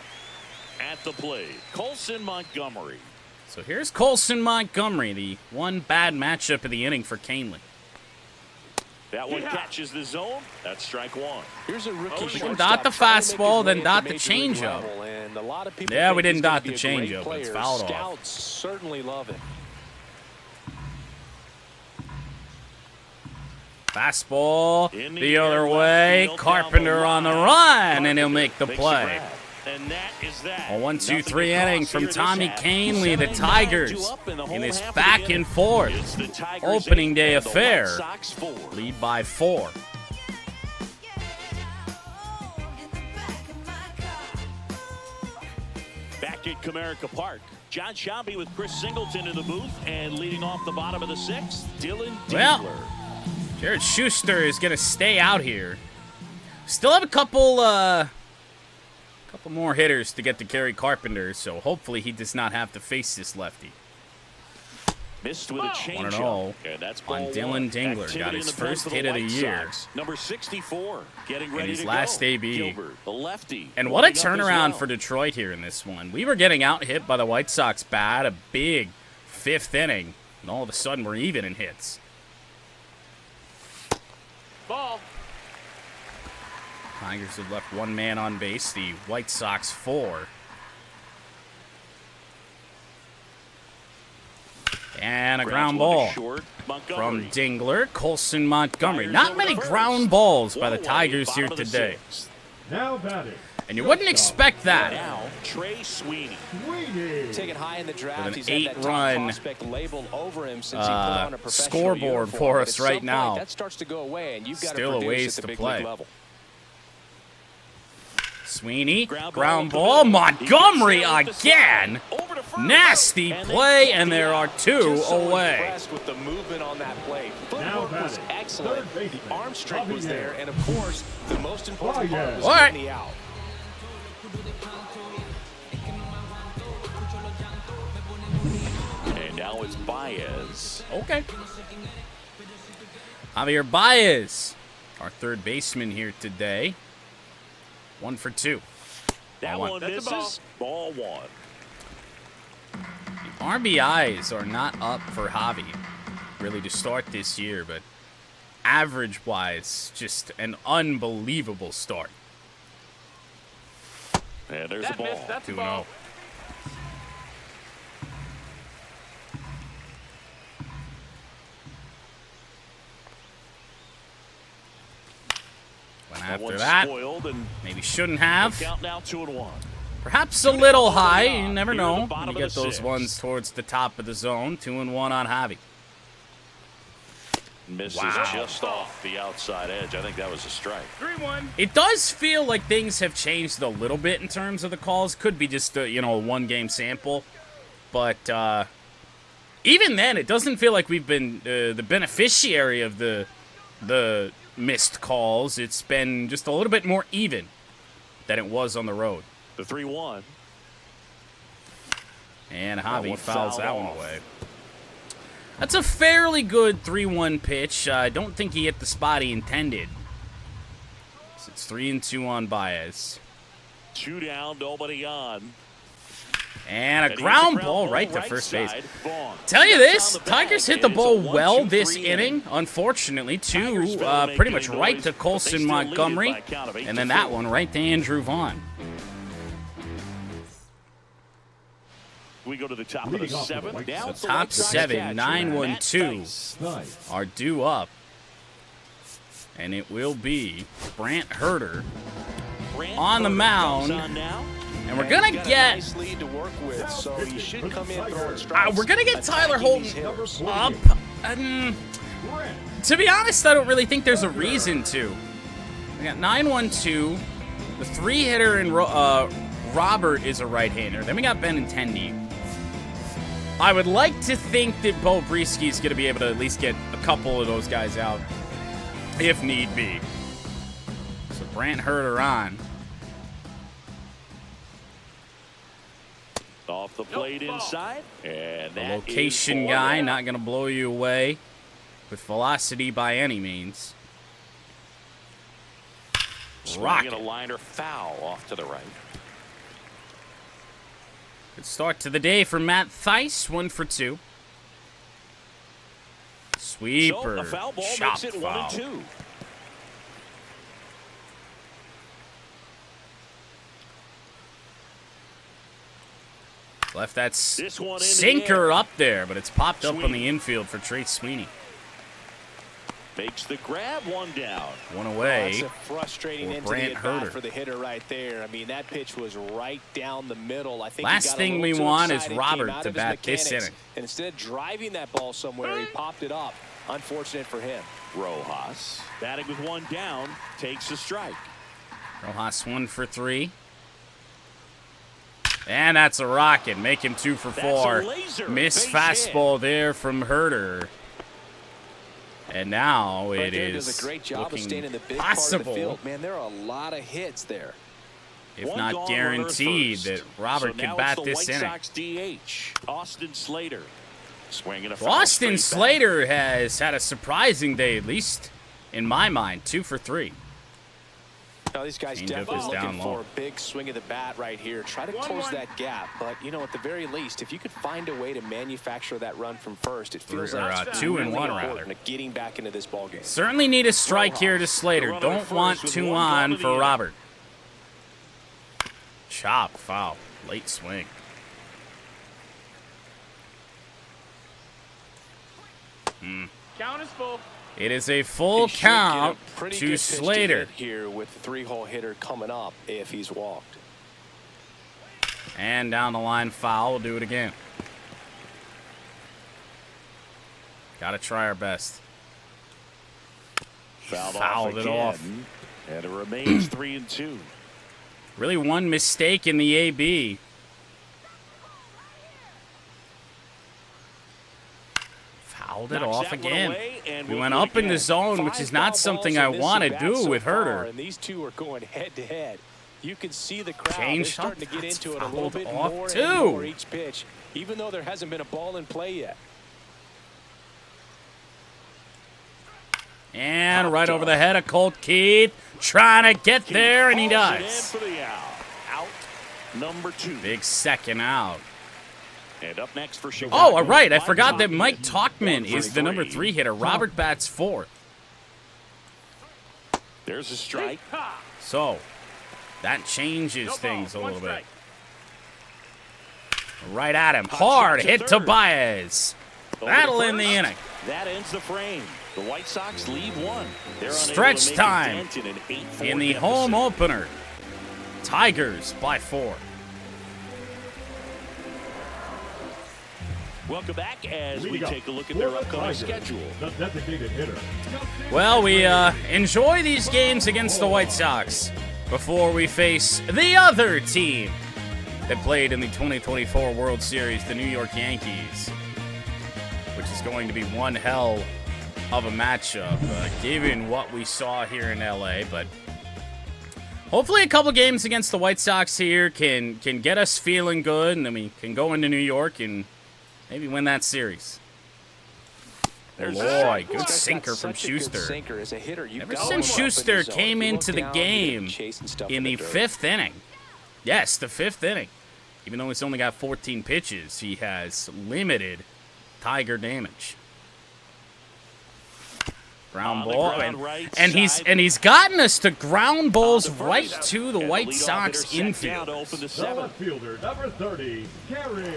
At the plate, Colson Montgomery. So here's Colson Montgomery, the one bad matchup of the inning for Kahnle. That one catches the zone. That's strike one. Here's a rookie shortstop dot the trying to make his fastball, way then at dot the the major league changeup. level, and a lot of people Yeah, think we didn't he's gonna dot the be a great changeup. It's player. fouled off. Scouts certainly love it. Fastball In the air, other left way. field, Carpenter down the on the line. run, and he'll make the Makes a play. grab. And that is that. A 1-2-3 Nothing inning across from here this Tommy half. Canley, the 7-9 Tigers, two up in the in home this half of the back inning. and forth It's the Tigers opening 8 day and the affair. White Sox 4. Lead by 4. Back at Comerica Park, John Sciambi with Chris Singleton in the booth, and leading off the bottom of the 6th, Dylan Dingler. Well, Jared Schuster is going to stay out here. Still have a couple more hitters to get to Gary Carpenter, so hopefully he does not have to face this lefty. Missed with a 1-0 changeup, and that's on ball Dylan one. Dingler. Activity Got in his the pen first for the hit of the White year. Sox. Number 64, getting ready his to last go. AB. Gilbert, the lefty. And what a warming up as turnaround well. for Detroit here in this one. We were getting out hit by the White Sox bat, a big 5th inning, and all of a sudden we're even in hits. Ball. Tigers have left one man on base, the White Sox 4. And a ground ball Short, from Montgomery. Dingler, Colson Montgomery. Fires Not over many to first. ground balls by the 1-1, Tigers here bottom of the today. 6th. Now batting. And you wouldn't expect that. Now, Trey Sweeney. Sweeney. Taken high in the draft, With an he's had that top 8-run, prospect labeled over him since he put on a professional scoreboard uniform. for But us at right some now. point, that starts to go away, and you've got Still a to ways produce at to the big play. league level. Sweeney, Ground ground ball. ball, Montgomery He gets down again. with the slide. Over to first. Nasty And play, then and there are 2 Just so away. impressed with the movement on that play. Now Footwork was batting, excellent. third baseman, The arm strength was Javier. there, and of course, the most important part Javier. was All right. getting the out. And now it's Baez. Okay. Javier Baez, our third baseman here today. 1 for 2. That Ball one one. That's a misses. Ball one. RBIs are not up for Javi, really, to start this year, but average-wise, just an unbelievable start. And there's That a ball. missed. That's a 2-0. ball. Went That after one's that. spoiled, and Maybe shouldn't have. count now 2-1. Perhaps a little high. You never Here at the know bottom when you of get the those 6th. ones towards the top of the zone. 2-1 on Javi. Misses Wow. just off the outside edge. I think that was a strike. 3-1. It does feel like things have changed a little bit in terms of the calls. Could be just a, a one-game sample. But even then, it doesn't feel like we've been the beneficiary of the missed calls. It's been just a little bit more even than it was on the road. The 3-1. And That Javi one fouls fouled that one off. away. That's a fairly good 3-1 pitch. I don't think he hit the spot he intended. So it's 3-2 on Baez. 2 down, nobody on. And a And ground here's a ball right to right first base. side. Vaughn. Tell you Gets this, on the Tigers bag. hit the It is a ball well 1-2-3 this inning. Unfortunately, Tigers two better make pretty any much right noise, to but they Colson still lead it Montgomery. by a count of 8 And to then that 4. one right to Andrew Vaughn. We go to the top of the Leading off with the 7th. White Now Sox. it's the Top White Sox 7, catcher, 9-1-2. Matt Thaiss. Nice. Are due up. And it will be Brant Herter. Brant On the Herter mound. comes on now. And we're And going he's to got a get... nice lead to work with, so he should come in throwing strikes. we're going to get Tyler attacking these Holton hitters. up. Brent. To be honest, I don't really think there's a reason to. We got 9-1-2. The 3-hitter in Robert is a right-hander. Then we got Benintendi. I would like to think that Bo Brisky is going to be able to at least get a couple of those guys out, if need be. So Brant Herter on. Off the plate Nope, ball. inside. And The that location is guy, ball. not going to blow you away with velocity by any means. Swinging Rocket. a liner foul off to the right. Good start to the day for Matt Thaiss, 1 for 2. Sweeper. So a foul ball Chop makes it foul. 1-2. Left that This one in the sinker air. up there, but it's popped up on Sweeney. the infield for Trace Sweeney. Makes the grab, one down. One away. That's a frustrating for into Brant the Herter. at-bat for the hitter right there. I mean, that pitch was right down the middle. I think Last he got a thing little we too want is excited, Robert came out to of his bat this mechanics, inning. and instead of driving that ball somewhere, he popped it up. Unfortunate for him. Rojas, batting with one down, takes the strike. Rojas 1 for 3. And that's a rocket. Make him 2 for 4. That's a laser. Miss Base fastball there from Herter. And now Right it there, is does a great job of looking staying in the big part of the possible, field. Man, there are a lot of hits there. if One not gone, guaranteed, runner at that first. Robert So could now bat it's the this White inning. Sox DH, Austin Slater. Swinging a foul Austin straight back. Slater has had a surprising day, at least in my mind. 2 for 3. Now, these guys Changeup definitely is looking down for low. a big swing of the bat right here. Try to close that gap. But, you know, at the very least, if you could find a way to manufacture that run from first, it feels Or, like it's 2 and really 1 important rather. to getting back into this ball game. Certainly need a strike here to Slater. Runner at Don't first want with 2 one gone on to the for inning. Robert. Chop foul. Late swing. Count is full. It is a full He should get a count pretty to good pitch Slater. hit here with the 3-hole hitter coming up if he's walked. And down the line foul. We'll do it again. Gotta try our best. Fouled it off. again, and it remains 3-2. Really one mistake in the AB. Fouled it Knocks off that one again. away, and We we'll went do it up in the again. zone, which is not something I want to do with Herter. And these two are going head to head. You can see the crowd. Change They're up. starting to get That's into it a little fouled bit off more too. and more each pitch, even though there hasn't been a ball in play yet. And right over the head of Colt Keith. Trying to get there, and he Hauls it in does. for the out. Out number 2. Big second out. And up next for Chicago. Oh, all right. I Mike forgot that Talkman. Mike Talkman 1 for is the number 3 hitter. Robert bats 4th. There's a strike. Ha! So, that changes No ball, things a one little bit. strike. Right at him. Hard to hit third. to Baez. Over That'll to end the first. inning. That ends the frame. The White Sox lead 1. They're unable Stretch to make time a dent in an 8-4 In the deficit. home opener, Tigers by 4. Welcome back as we Leading up take a look at for their the upcoming Tigers, schedule. The designated hitter. Well, we enjoy these games against the White Sox before we face the other team that played in the 2024 World Series, the New York Yankees, which is going to be one hell of a matchup, given what we saw here in LA. But hopefully a couple games against the White Sox here can get us feeling good, and then we can go into New York and maybe win that series. There's Boy, He's good got sinker from such a good Schuster. sinker as a hitter. You've Ever got since him up in the Schuster zone. came If you into look the down, he's game chasing stuff in the dirt. 5th inning. Yes, the 5th inning. Even though he's only got 14 pitches, he has limited Tiger damage. Ground On the ball, ground, and, right and side. he's gotten us to ground balls On the right first. to the And White leadoff Sox hitter set down infield. to open the The 7th. left fielder, number 30, Carey.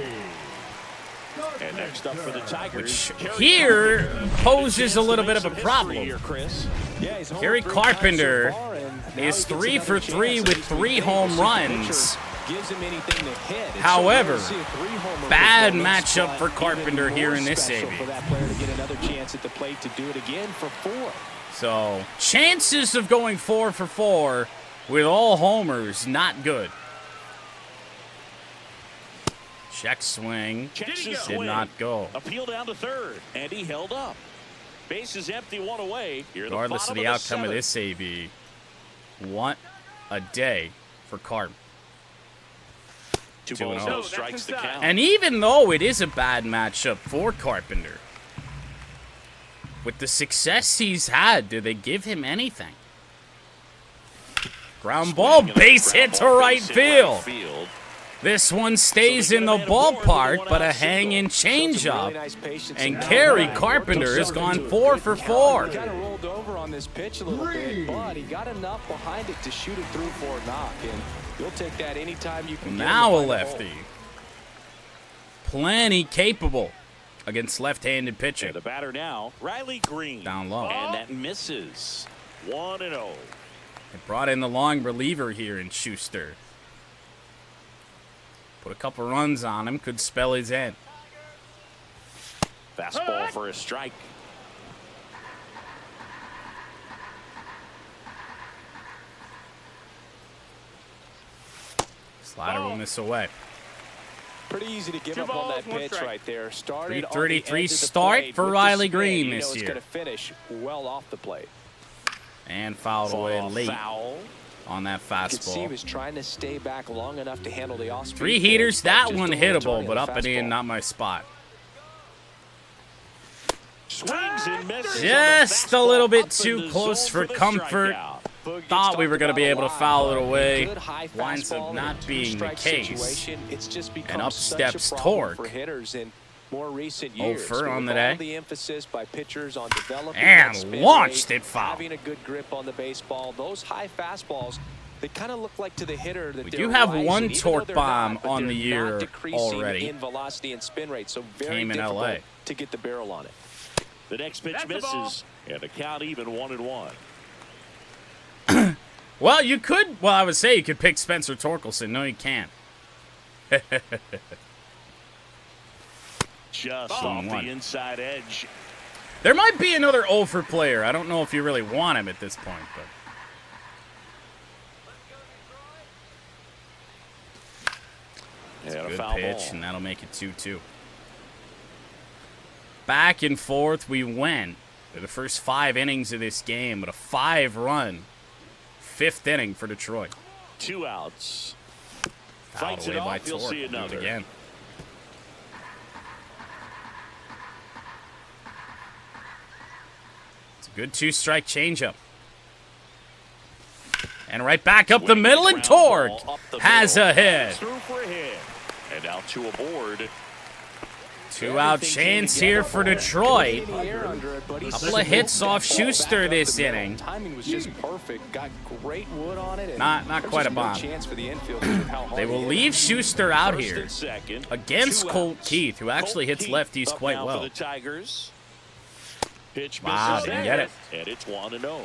And next up for the Tigers, Which Kerry here Carpenter. poses a Chance to little make bit of a some history problem. here, Chris. Yeah, he's home Gary 3 times so Carpenter far, and now is he gets 3 another for 3 chance. with He's 3 able to home see the runs. pitcher gives him anything to hit. It's However, so rare to see a 3-homer bad performance, matchup but for even Carpenter here more in this special AB. for that player to get another chance at the plate to do it again for 4. So, chances of going 4 for 4 with all homers, not good. Check swing. Checks Did he his go? Did swing. not go. Appeal down to third, and he held up. Base is empty, 1 away. Here at Regardless the of the bottom outcome of 7th. this AB, what a day for Carp. 2 2-0. balls, No, no that's strikes the inside. count. And even though it is a bad matchup for Carpenter, with the success he's had, do they give him anything? Ground ball, Swing and a base ground hit to ball, right base hit field. field. This one stays in the ballpark, but a hanging changeup. And Kerry Carpenter has gone 4 for 4. He kind of rolled over on this pitch a little bit, but he got enough behind it to shoot it through for a knock. And you'll take that anytime you can. Now a lefty. Plenty capable against left-handed pitching. And the batter now, Riley Green. Down low. And that misses. 1-0. They brought in the long reliever here in Schuster. Put a couple runs on him, could spell his end. Fastball for a strike. Slider will miss away. Pretty easy to give up on that pitch right there. Started 333 start for Riley Green this year. Going to finish well off the plate. And fouled away late Foul. on that You can see he fastball. was trying to stay back long enough to handle the off-speed. 3 heaters, that one hittable, but up and fastball. in, not my spot. Swings and misses on the Just a fastball, little bit up in too the close zone for the comfort. strikeout. Thought we were going to be able to foul it away. Good high Winds fastball up in not a being the two-strike case. situation. It's just become And up such a steps problem Torque. for hitters in more recent 0 years. for on With the all day. the emphasis by pitchers on developing And that spin launched rate, it foul. having a good grip on the baseball. Those high fastballs, they kind of look like to the hitter that We they're do have rising, one even though torque they're bomb not, but on they're the year not decreasing already. in velocity and spin rate, so very Came in difficult LA. to get the barrel on it. The next pitch That's the ball. misses. And the count even 1-1. Well, you could, well, I would say you could pick Spencer Torkelson. No, you can't. Just Oh, off one. the inside edge. There might be another 0 for player. I don't know if you really want him at this point, but. And a Good foul pitch, ball. and that'll make it 2-2. Back and forth we went for the first 5 innings of this game, with a 5-run 5th inning for Detroit. 2 outs. Fouled Fights it away by off, you'll Torque. see We'll do it another. again. It's a good 2-strike changeup. And right back up the Swinging middle, and ground Torque ball up the has middle. a hit. Through for a hit. And now 2 aboard. 2-out chance here for Detroit. Couple of hits off Schuster this inning. Timing was just perfect. Got great wood on it. And Not there was quite a just no bomb. chance for the infield with how hard They he will hit. leave Schuster out First here and second. against 2 Colt outs. Keith, who actually Colt hits Keith lefties up quite now well. For the Tigers. Pitch Wow, misses didn't there. get it. And it's 1-0.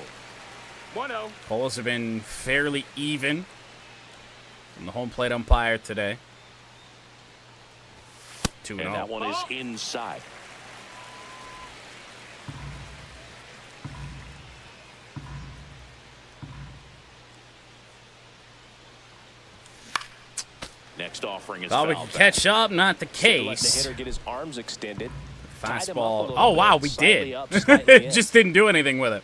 1-0. Polls have been fairly even from the home plate umpire today. 2-0. And that one is inside. Next offering is Thought we fouled could back. catch up, not the Let the case. hitter get his arms extended. Tied him up a Fastball. little Oh, bit, wow, we slightly did. up, slightly in. Just didn't do anything with it.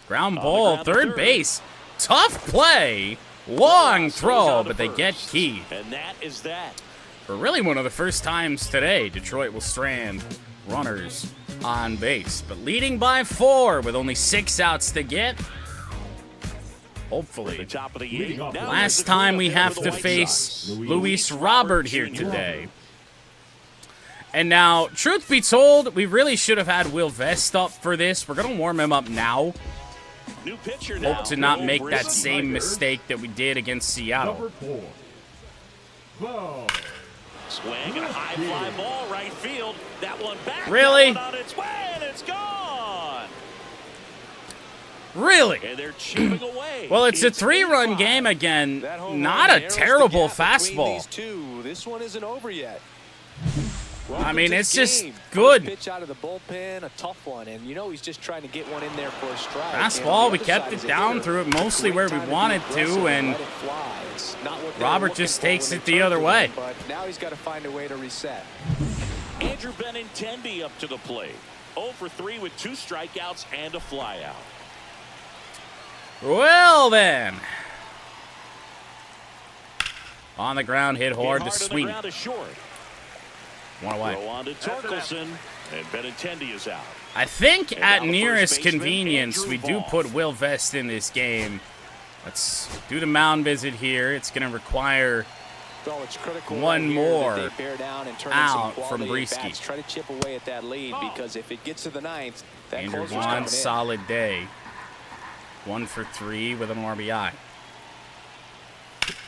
Ground On the ball, ground to third third. base. Tough play. Long Swings throw, on to but they get first. Keith. And that is that. For really one of the first times today, Detroit will strand runners on base. But leading by 4 with only 6 outs to get. The Hopefully. top of the 8th. Now there's Last the time cleanup we hitter have for to the White face Sox. Luis Robert here Jr. today. And now, truth be told, we really should have had Will Vest up for this. We're going to warm him up now. New pitcher now. Hope to not Will make that Brisky. same mistake that we did against Seattle. Number 4. Ball. Swing and a high fly ball right field. That one back. Really? On its way, and it's gone. Really? And they're chipping away. Well, it's a 3-run 8-5. game again. That home Not run a narrows the terrible gap between fastball. these two. This one isn't over yet. I mean, Welcome to it's the just game. good. First pitch out of the bullpen, a tough one, and you know he's just trying to get one in there for a strike. Fastball, And we the other kept side it is a down, hitter. threw it mostly Great where we time to be wanted aggressive to, and let it fly. It's not what they were Robert looking just for takes when it they the turned other it way. on, But now he's got to find a way to reset. Andrew Benintendi up to the plate. 0 for 3 with 2 strikeouts and a flyout. Well, then. On the ground, hit hard to On the swing. ground is short. One away. Throw on to Torkelson, and Benintendi is out. I think And at now the nearest first baseman, convenience, Andrew we do Vaughn. put Will Vest in this game Let's do the mound visit here. It's going to require one more out from Brisky. Try to chip away at that lead, because if it gets to the ninth, that Andrew closer's coming Vaughn, in. solid day. 1 for 3 with an RBI.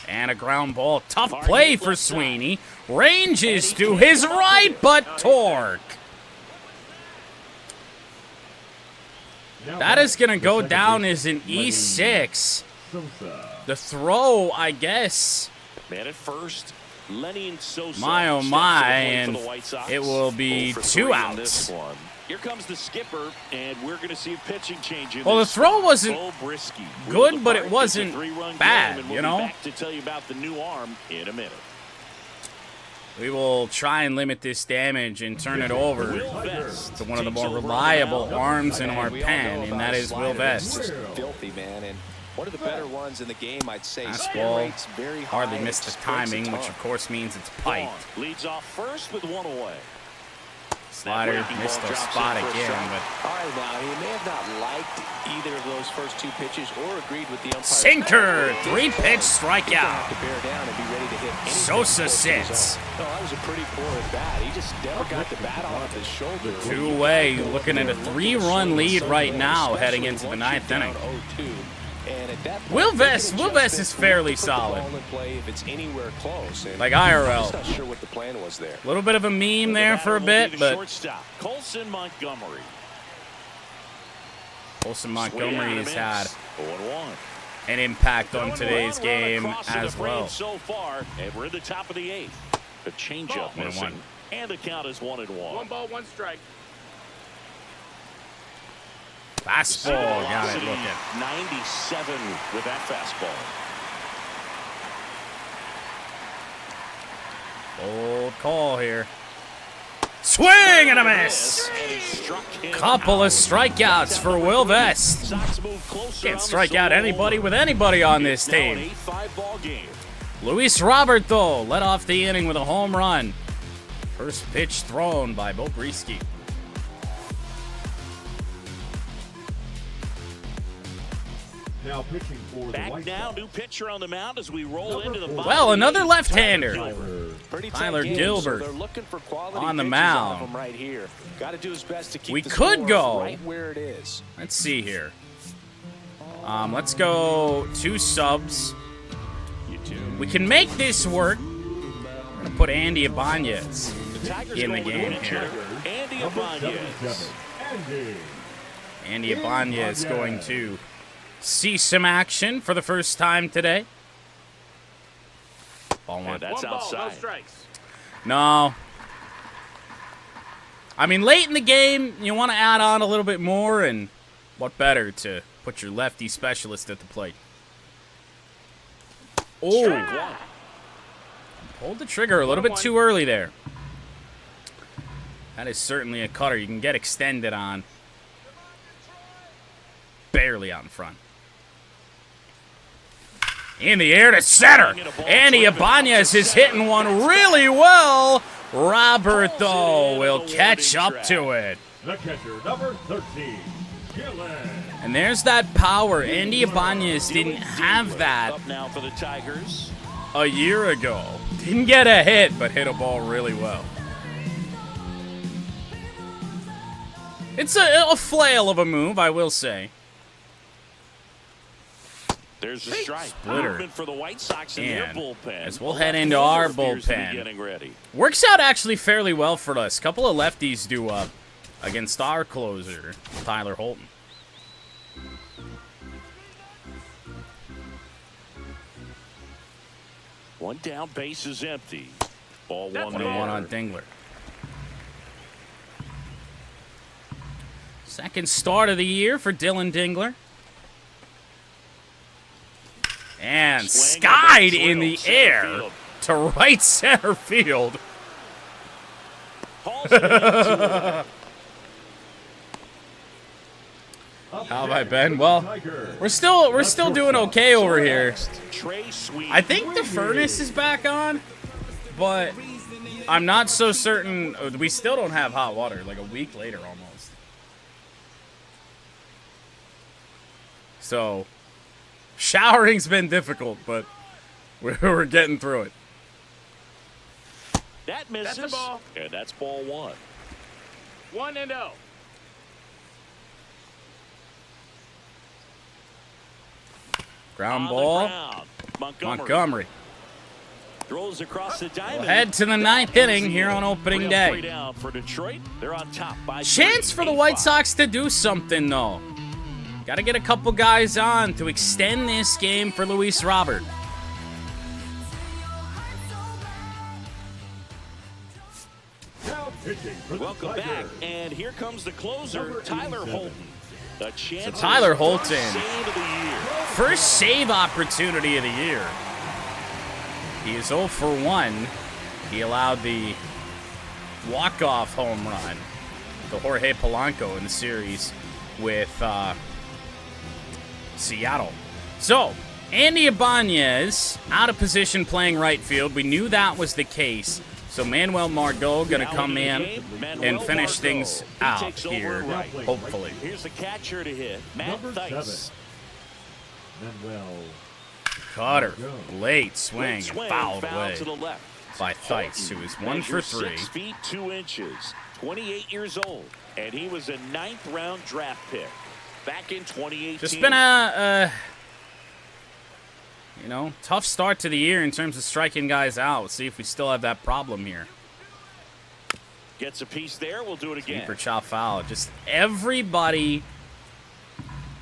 And a ground ball. Tough play for Sweeney. Ranges to his right, but torque. That is going to go down as an E6. The throw, I guess. Man at first, Lenny and Sosa. My oh my, and it will be 2 outs. Here comes the skipper, and we're going to see a pitching change. Well, the throw wasn't good, but it wasn't bad, you know? Back to tell you about the new arm in a minute. We will try and limit this damage and turn it over to one of the more reliable arms in our pen, and that is Will Vest. Filthy, man, and one of the better ones in the game, I'd say. Fastball hardly missed the timing, which of course means it's piped. Leads off first with 1 away. Slider missed the spot again, but all right, now he may have not liked either of those first 2 pitches or agreed with the umpire. sinker, 3-pitch strikeout. To bear down and be ready to hit anything. Sosa sits. No, that was a pretty poor at bat. He just never got the bat off his shoulder. 2-away, looking at a 3-run lead right now heading into the 9th inning. Will Vest is fairly solid. Like IRL. Not sure what the plan was there. A little bit of a meme there for a bit, but Colson Montgomery. Colson Montgomery has had 0-1. an impact on today's game as well. So far, and we're in the top of the 8th. The changeup missing, and the count is 1-1. 1 ball, 1 strike. Fastball, got it looking. 97 with that fastball. Bold call here. Swing and a miss. Couple of strikeouts for Will Vest. Can't strike out anybody with anybody on this team. Luis Robert, though, led off the inning with a home run. First pitch thrown by Bo Brisky. Now pitching for the Back White now, Sox. new pitcher on the mound as we roll into the bottom. Well, another left-hander. Tyler Gilbert on the mound. Right here. Got to do his best to keep We the could score go. right where it is. Let's see here. Let's go 2 subs. We can make this work. We're going to put Andy Ibanez in the game here. Andy Ibanez. Andy Ibanez going to see some action for the first time today. Ball 1. That's 1 ball, outside. no strikes. No. I mean, late in the game, you want to add on a little bit more, and what better to put your lefty specialist at the plate. Oh. Pulled the trigger a little bit too early there. That is certainly a cutter you can get extended on. Barely out in front. In the air to center. Andy Ibanez is hitting one really well. Robert, though, will catch up to it. The catcher, number 13, Gillen. And there's that power. Andy Ibanez didn't have that Up now for the Tigers. a year ago. Didn't get a hit, but hit a ball really well. It's a flail of a move, I will say. There's the strike. Splitter. Movement for the White Sox in their And bullpen. as we'll head into our Appears to be bullpen. getting ready. Works out actually fairly well for us. Couple of lefties do up against our closer, Tyler Holton. One down, base is empty. Ball 1-1 1-1 on Dingler. Second start of the year for Dylan Dingler. And skied in the air to right center field. How have I been? Well, we're still doing okay over here. I think the furnace is back on, but I'm not so certain. We still don't have hot water, like a week later almost. So Showering's been difficult, but we're getting through it. That misses. That's a ball. And that's ball 1. 1-0. Ground On the ball. ground, Montgomery. Throws across the diamond. Head to the 9th inning here on opening day. Down for Detroit. They're on top by Chance for the White Sox to do something, though. Got to get a couple guys on to extend this game for Luis Robert. Now pitching for the Welcome back, Tigers. and here comes the closer, Number Tyler 87. Holton. A chance Tyler for his Holton. first save of the year. First save opportunity of the year. He is 0 for 1. He allowed the walk-off home run to Jorge Polanco in the series with Seattle. So, Andy Ibanez out of position playing right field. We knew that was the case. So Manuel Margot going to come in and finish things out here, hopefully. Here's the catcher to hit, Matt Number Theis. 7. Manuel. Cutter, late swing, Good swing, fouled foul away to the left. by Theis, who is 1 for Measures 3. 6 feet 2 inches, 28 years old, and he was a 9th round draft pick back in 2018. Just been a tough start to the year in terms of striking guys out. Let's see if we still have that problem here. Gets a piece there. We'll do it again. Keeper chop foul. Just everybody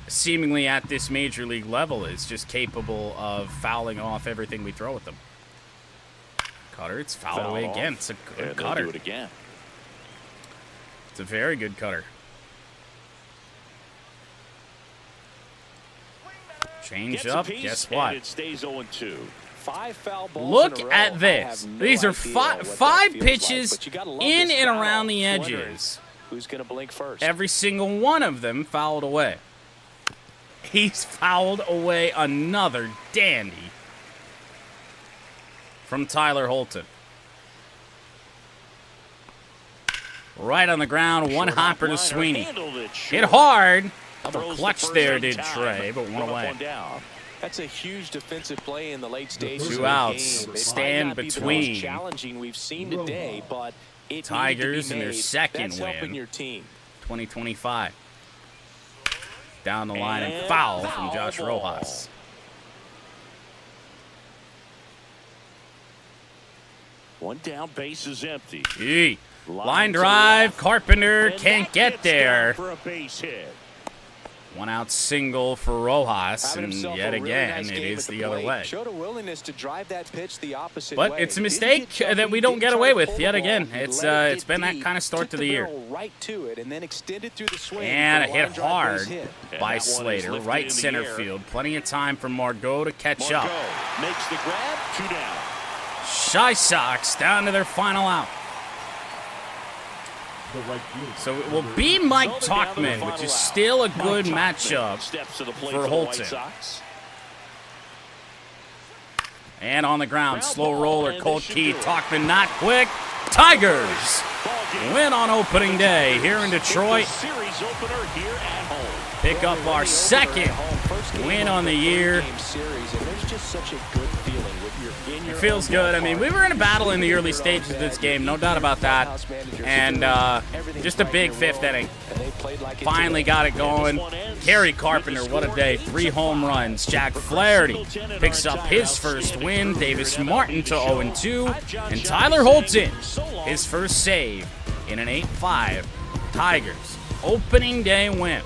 seemingly at this major league level is just capable of fouling off everything we throw at them. Cutter, it's fouled Foul away off. again. It's a And good they'll cutter. do it again. It's a very good cutter. Change Gets a up. piece, Guess and what? it stays 0-2. 5 foul balls Look in a row. at I this. have no These are idea what that five feels pitches like, but you gotta love in this and foul. around the Wondering edges. Who's going to blink first? Every single one of them fouled away. He's fouled away another dandy from Tyler Holton. Right on the ground, one Short hopper to liner Sweeney. handled it Hit short. hard. Double Throws the clutch first there on did time. Trey, but one Put up, away. one down. That's a huge defensive play in the late stages. Two of the outs. game. It Stand might not be the between. most challenging we've seen today, but it Tigers needed to in be their made. second That's win. helping your team. 2025. Down the line and And foul from foul Josh ball. Rojas. One down, base is empty. Gee. Line Line to drive, left. Carpenter And can't that get gets there. down for a base hit. One out single for Rojas, Having and himself yet a really again, nice it game is at the other plate. way. Showed a willingness to drive that pitch the opposite But way. it's a Didn't mistake get jumpy, that we don't didn't get try away to with pull yet the again. ball. He It's let it it's been that deep, kind of start took to the year. barrel right to it, and then extended through the swing. And a for line hit drive hard base hit. And by that one is Slater, lifted right in the center air. field. Plenty of time for Margot to catch up. Margot makes the grab, 2 down. Shy Sox down to their final out. The right fielder. So it will be Mike So they're down to the Tauchman, which final is out. still a Mike good Tauchman matchup steps to the plate for the Holton. White Sox. And on the ground, Ground slow ball, roller, and cold this should key. do it. Tauchman not quick. Tigers Ball game. win on opening day here in It's the Detroit. series opener here at home. Pick up our second win on the year. It feels good. I mean, we were in a battle in the early stages of this game, no doubt about that. And just a big fifth inning. Finally got it going. Gary Carpenter, what a day. 3 home runs. Jack Flaherty picks up his first win. Davis Martin to 0-2. And Tyler Holton, his first save in an 8-5 Tigers opening day win.